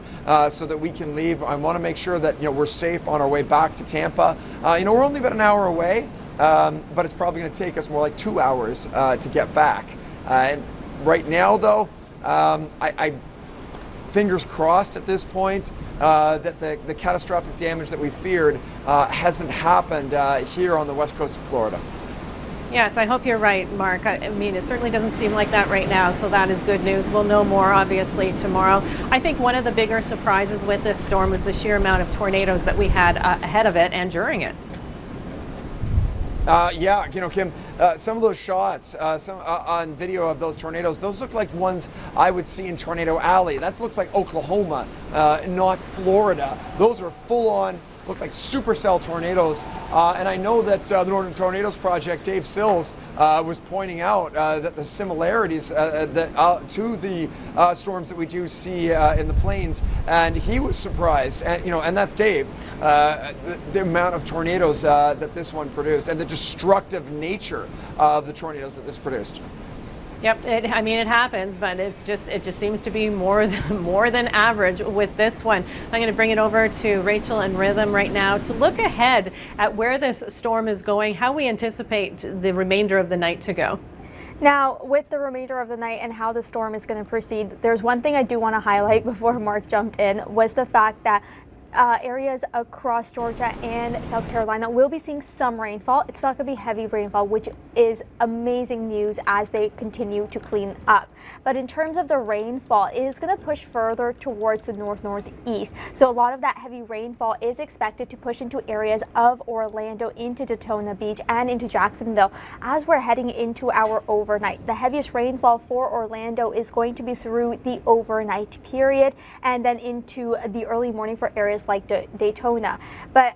so that we can leave. I want to make sure that we're safe on our way back to Tampa. We're only about an hour away. But it's probably going to take us more like 2 hours to get back. And right now, though, I fingers crossed at this point that the catastrophic damage that we feared hasn't happened here on the west coast of Florida. Yes, I hope you're right, Mark. I mean, it certainly doesn't seem like that right now, so that is good news. We'll know more, obviously, tomorrow. I think one of the bigger surprises with this storm was the sheer amount of tornadoes that we had ahead of it and during it. Kim, some of those shots on video of those tornadoes, those look like ones I would see in Tornado Alley. That looks like Oklahoma, not Florida. Those are full-on, look like supercell tornadoes. And I know that the Northern Tornadoes Project, Dave Sills, was pointing out that the similarities to the storms that we do see in the plains, and he was surprised. And that's Dave. The amount of tornadoes that this one produced, and the destructive nature of the tornadoes that this produced. Yep, it happens, but it just seems to be more than average with this one. I'm going to bring it over to Rachel and Rhythm right now to look ahead at where this storm is going, how we anticipate the remainder of the night to go. Now, with the remainder of the night and how the storm is going to proceed, there's one thing I do want to highlight before Mark jumped in, was the fact that areas across Georgia and South Carolina will be seeing some rainfall. It's not going to be heavy rainfall, which is amazing news as they continue to clean up. But in terms of the rainfall, it is going to push further towards the northeast. So a lot of that heavy rainfall is expected to push into areas of Orlando, into Daytona Beach, and into Jacksonville as we're heading into our overnight. The heaviest rainfall for Orlando is going to be through the overnight period and then into the early morning for areas like Daytona. But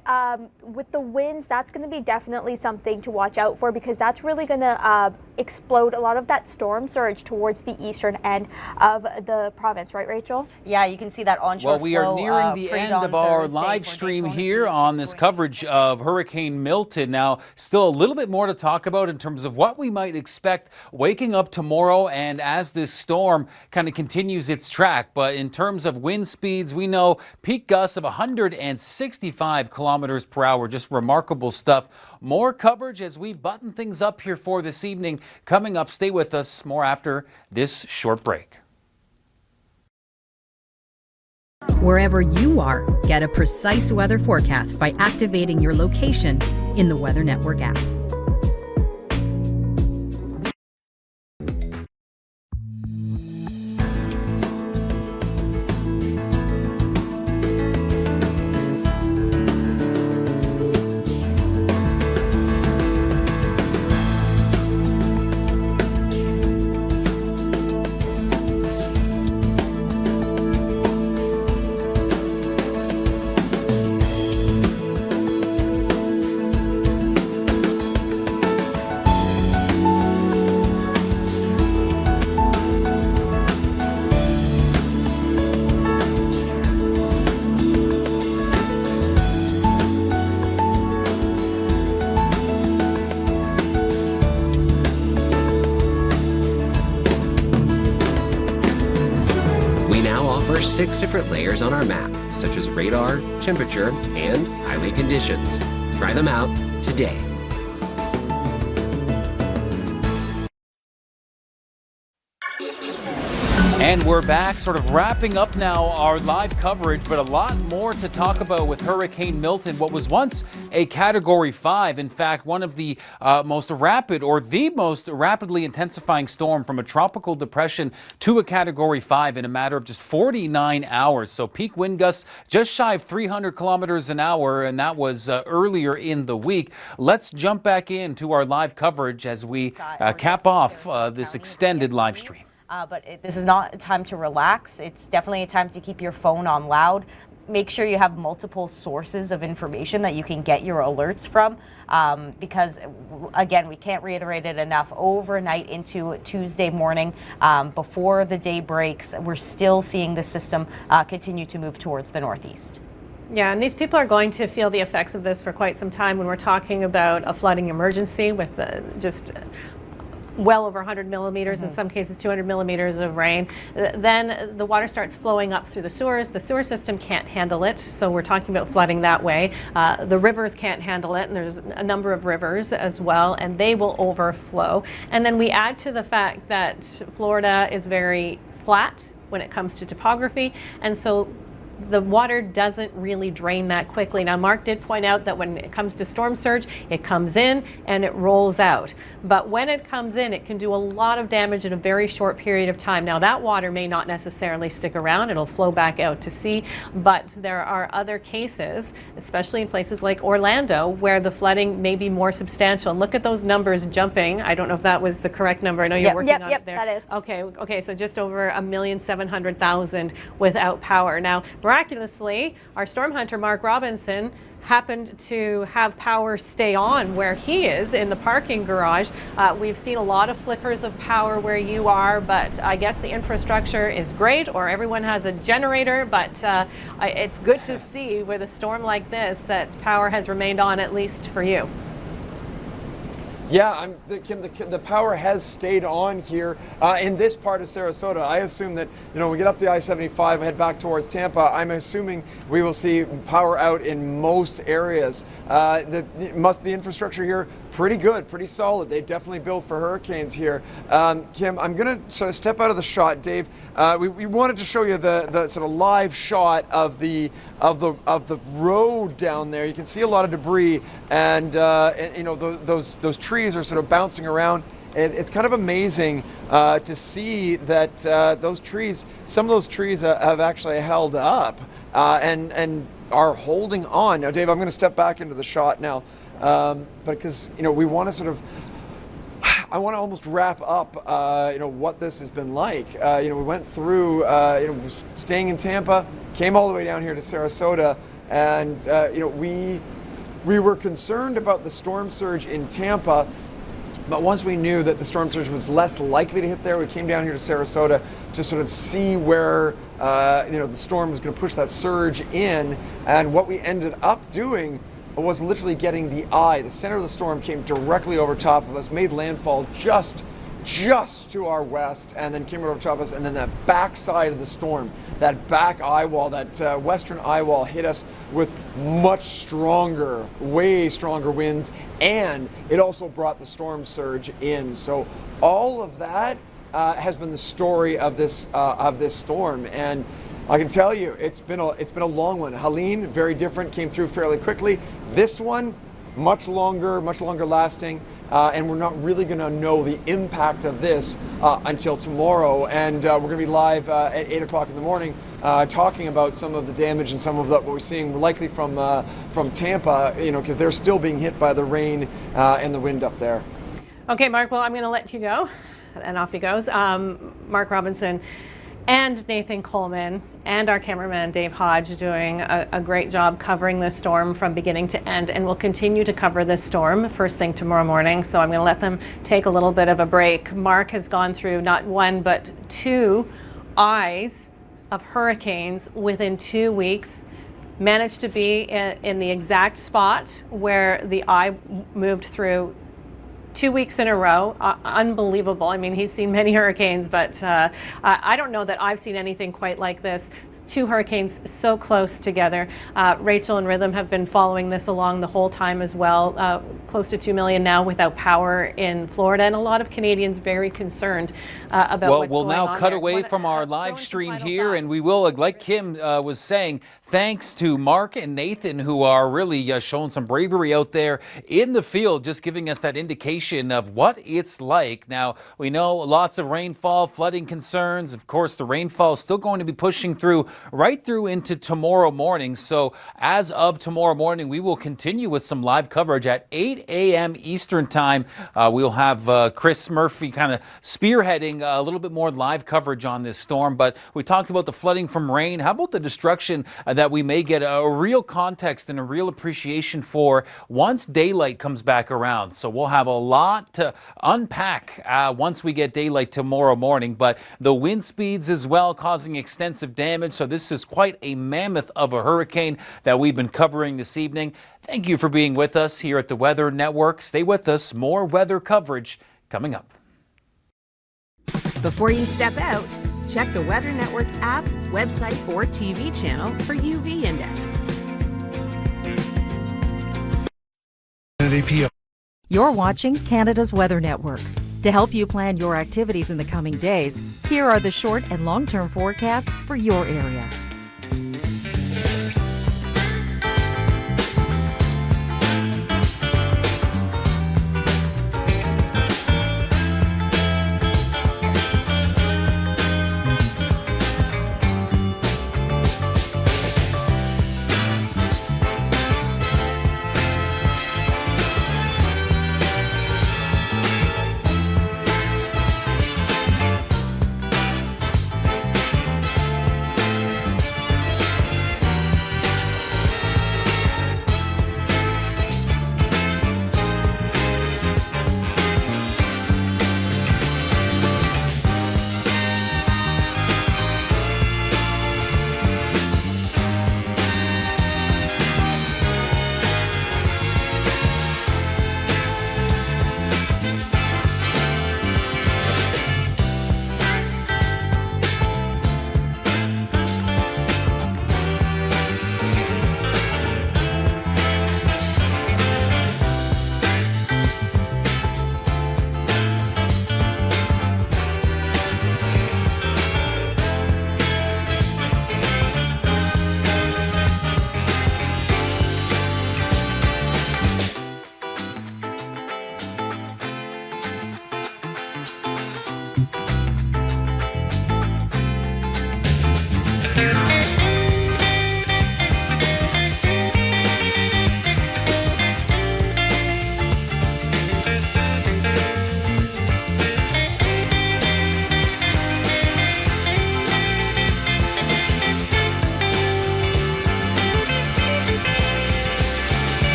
with the winds, that's going to be definitely something to watch out for, because that's really going to explode a lot of that storm surge towards the eastern end of the province, right, Rachel? Yeah, you can see that onshore Well, we are nearing the end of our live stream here on this coverage of Hurricane Milton. Now, still a little bit more to talk about in terms of what we might expect waking up tomorrow and as this storm kind of continues its track. But in terms of wind speeds, we know peak gusts of 165 kilometers per hour. Just remarkable stuff. More coverage as we button things up here for this evening. Coming up, stay with us. More after this short break. Wherever you are, get a precise weather forecast by activating your location in the Weather Network app. There are 6 different layers on our map, such as radar, temperature, and highway conditions. Try them out today. And we're back, sort of wrapping up now our live coverage, but a lot more to talk about with Hurricane Milton, what was once a Category 5. In fact, one of the most rapid, or the most rapidly intensifying storm from a tropical depression to a Category 5 in a matter of just 49 hours. So peak wind gusts just shy of 300 kilometers an hour, and that was earlier in the week. Let's jump back into our live coverage as we cap off this extended live stream. But this is not a time to relax. It's definitely a time to keep your phone on loud. Make sure you have multiple sources of information that you can get your alerts from, because, again, we can't reiterate it enough. Overnight into Tuesday morning, before the day breaks, we're still seeing the system continue to move towards the northeast. Yeah, and these people are going to feel the effects of this for quite some time when we're talking about a flooding emergency with just well over 100 millimeters, in some cases 200 millimeters of rain. Then the water starts flowing up through the sewers. The sewer system can't handle it, so we're talking about flooding that way. The rivers can't handle it, and there's a number of rivers as well, and they will overflow. And then we add to the fact that Florida is very flat when it comes to topography, and so the water doesn't really drain that quickly. Now, Mark did point out that when it comes to storm surge, it comes in and it rolls out. But when it comes in, it can do a lot of damage in a very short period of time. Now, that water may not necessarily stick around. It'll flow back out to sea. But there are other cases, especially in places like Orlando, where the flooding may be more substantial. And look at those numbers jumping. I don't know if that was the correct number. I know you're working on it there. That is. Okay, so just over 1,700,000 without power. Now, miraculously, our storm hunter, Mark Robinson, happened to have power stay on where he is in the parking garage. We've seen a lot of flickers of power where you are, but I guess the infrastructure is great, or everyone has a generator, but it's good to see with a storm like this that power has remained on, at least for you. Yeah, Kim, the power has stayed on here in this part of Sarasota. I assume that, we get up the I-75, head back towards Tampa, I'm assuming we will see power out in most areas. The infrastructure here Pretty good, pretty solid. They definitely built for hurricanes here. Kim, I'm going to sort of step out of the shot. Dave, we wanted to show you the sort of live shot of the road down there. You can see a lot of debris, and you know, those trees are sort of bouncing around. It's kind of amazing to see that those trees, some of those trees have actually held up and are holding on. Now, Dave, I'm going to step back into the shot now, because you know, we want to sort of, I want to almost wrap up, you know, what this has been like. You know, we went through, you know, staying in Tampa, came all the way down here to Sarasota, and you know, we were concerned about the storm surge in Tampa. But once we knew that the storm surge was less likely to hit there, we came down here to Sarasota to sort of see where you know, the storm was going to push that surge in. And what we ended up doing was literally getting the eye. The center of the storm came directly over top of us, made landfall just to our west, and then came over top of us. And then that back side of the storm, that back eye wall, that western eye wall, hit us with much stronger, way stronger winds, and it also brought the storm surge in. So all of that has been the story of this storm, and I can tell you, it's been a long one. Helene, very different, came through fairly quickly. This one, much longer lasting. And we're not really going to know the impact of this until tomorrow. And we're going to be live at 8 o'clock in the morning talking about some of the damage and some of what we're seeing likely from Tampa, you know, because they're still being hit by the rain and the wind up there. Okay, Mark, well, I'm going to let you go. And off he goes. Mark Robinson and Nathan Coleman and our cameraman Dave Hodge doing a great job covering this storm from beginning to end, and we'll continue to cover this storm first thing tomorrow morning. So I'm going to let them take a little bit of a break. Mark has gone through not one but 2 eyes of hurricanes within 2 weeks, managed to be in the exact spot where the eye moved through 2 weeks in a row. Unbelievable. I mean, he's seen many hurricanes, but I don't know that I've seen anything quite like this. 2 hurricanes so close together. Rachel and Rhythm have been following this along the whole time as well. Close to 2 million now without power in Florida, and a lot of Canadians very concerned about what's going on. Well, we'll now cut away from our live stream here, and we will, like Kim was saying, thanks to Mark and Nathan, who are really showing some bravery out there in the field, just giving us that indication of what it's like. Now, we know lots of rainfall, flooding concerns. Of course, the rainfall is still going to be pushing through right through into tomorrow morning. So as of tomorrow morning, we will continue with some live coverage at 8 a.m. Eastern time. We'll have Chris Murphy kind of spearheading a little bit more live coverage on this storm. But we talked about the flooding from rain. How about the destruction that we may get a real context and a real appreciation for once daylight comes back around? So we'll have a lot to unpack once we get daylight tomorrow morning. But the wind speeds as well causing extensive damage. So this is quite a mammoth of a hurricane that we've been covering this evening. Thank you for being with us here at the Weather Network. Stay with us. More weather coverage coming up. Before you step out, check the Weather Network app, website, or TV channel for UV index. You're watching Canada's Weather Network. To help you plan your activities in the coming days, here are the short and long-term forecasts for your area.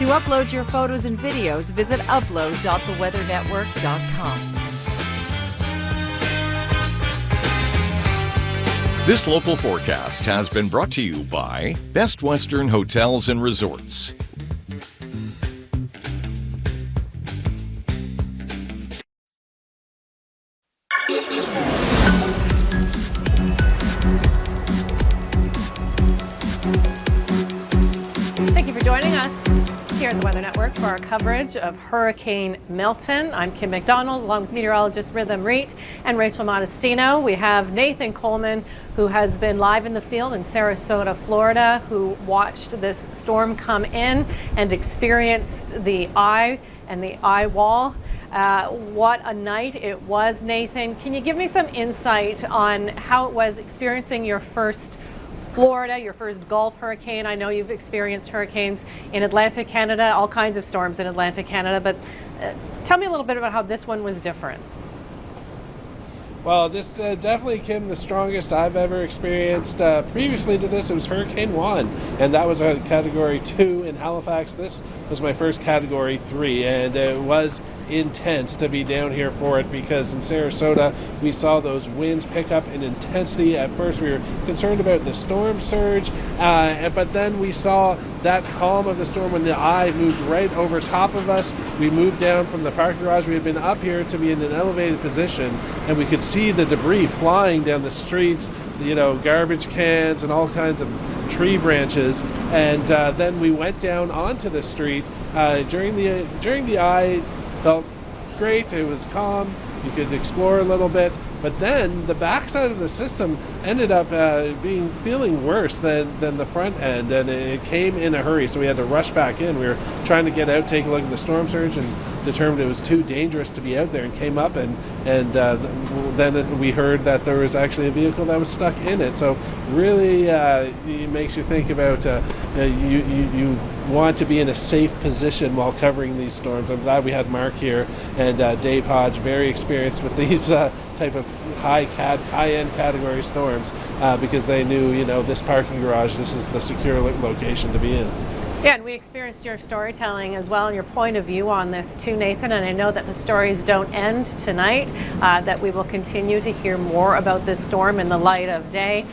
upload your photos and videos, visit upload.theweathernetwork.com. This local forecast has been brought to you by Best Western Hotels and Resorts. Thank you for joining us here at the Weather Network for our coverage of Hurricane Milton. I'm Kim McDonald, along with meteorologist Rhythm Reet and Rachel Modestino. We have Nathan Coleman, who has been live in the field in Sarasota, Florida, who watched this storm come in and experienced the eye and the eye wall. What a night it was, Nathan. Can you give me some insight on how it was experiencing your first Florida, your first Gulf hurricane? I know you've experienced hurricanes in Atlantic Canada, all kinds of storms in Atlantic Canada, but tell me a little bit about how this one was different. Well, this definitely, Kim, the strongest I've ever experienced. Previously to this, it was Hurricane 1, and that was a Category 2 in Halifax. This was my first Category 3, and it was intense to be down here for it because in Sarasota, we saw those winds pick up in intensity. At first, we were concerned about the storm surge, but then we saw that calm of the storm when the eye moved right over top of us. We moved down from the parking garage. We had been up here to be in an elevated position, and we could see the debris flying down the streets, you know, garbage cans and all kinds of tree branches. And then we went down onto the street. During the eye, felt great. It was calm. You could explore a little bit. But then the backside of the system ended up feeling worse than the front end, and it came in a hurry, so we had to rush back in. We were trying to get out, take a look at the storm surge, and determined it was too dangerous to be out there, and came up, and then we heard that there was actually a vehicle that was stuck in it. So really it makes you think about you want to be in a safe position while covering these storms. I'm glad we had Mark here and Dave Hodge, very experienced with these type of high-end category storms because they knew, you know, this parking garage, this is the secure location to be in. Yeah, and we experienced your storytelling as well and your point of view on this too, Nathan, and I know that the stories don't end tonight, that we will continue to hear more about this storm in the light of day.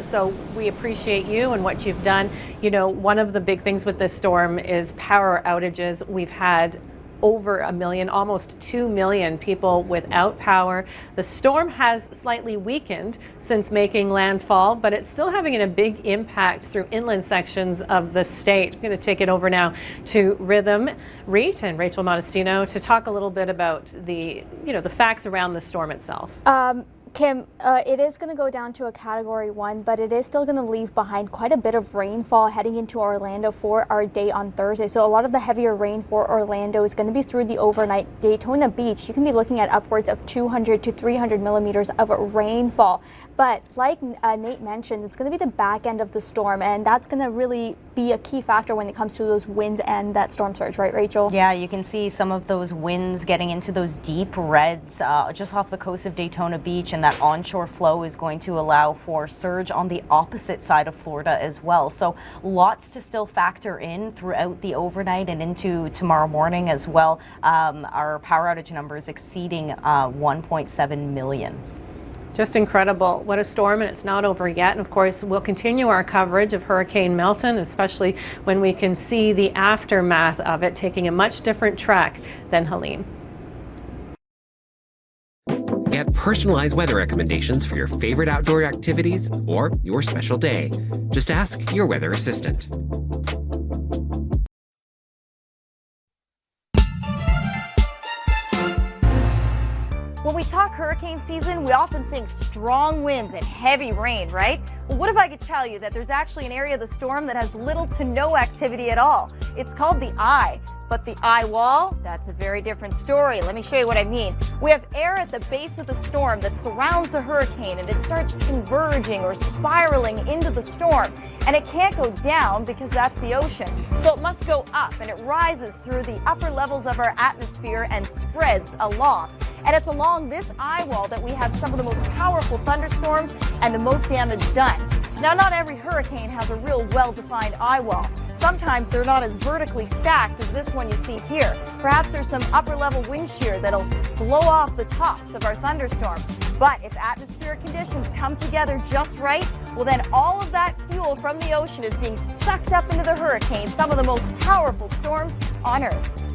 So we appreciate you and what you've done. You know, one of the big things with this storm is power outages. We've had over 1 million, almost 2 million people without power. The storm has slightly weakened since making landfall, but it's still having a big impact through inland sections of the state. I'm going to take it over now to Rhythm Reet and Rachel Modestino to talk a little bit about the facts around the storm itself. Kim, it is going to go down to a Category 1, but it is still going to leave behind quite a bit of rainfall heading into Orlando for our day on Thursday. So a lot of the heavier rain for Orlando is going to be through the overnight. Daytona Beach, you can be looking at upwards of 200 to 300 millimeters of rainfall. But like Nate mentioned, it's going to be the back end of the storm, and that's going to really be a key factor when it comes to those winds and that storm surge, right, Rachel? Yeah, you can see some of those winds getting into those deep reds just off the coast of Daytona Beach, and that onshore flow is going to allow for surge on the opposite side of Florida as well. So lots to still factor in throughout the overnight and into tomorrow morning as well. Our power outage numbers exceeding 1.7 million. Just incredible. What a storm, and it's not over yet. And of course, we'll continue our coverage of Hurricane Milton, especially when we can see the aftermath of it taking a much different track than Helene. Get personalized weather recommendations for your favorite outdoor activities or your special day. Just ask your weather assistant. When we talk hurricane season, we often think strong winds and heavy rain, right? Well, what if I could tell you that there's actually an area of the storm that has little to no activity at all? It's called the eye. But the eye wall, that's a very different story. Let me show you what I mean. We have air at the base of the storm that surrounds a hurricane, and it starts converging or spiraling into the storm. And it can't go down because that's the ocean. So it must go up, and it rises through the upper levels of our atmosphere and spreads aloft. And it's along this eye wall that we have some of the most powerful thunderstorms and the most damage done. Now, not every hurricane has a real well-defined eye wall. sometimes they're not as vertically stacked as this one you see here. Perhaps there's some upper level wind shear that'll blow off the tops of our thunderstorms. But if atmospheric conditions come together just right, well then all of that fuel from the ocean is being sucked up into the hurricane, some of the most powerful storms on Earth.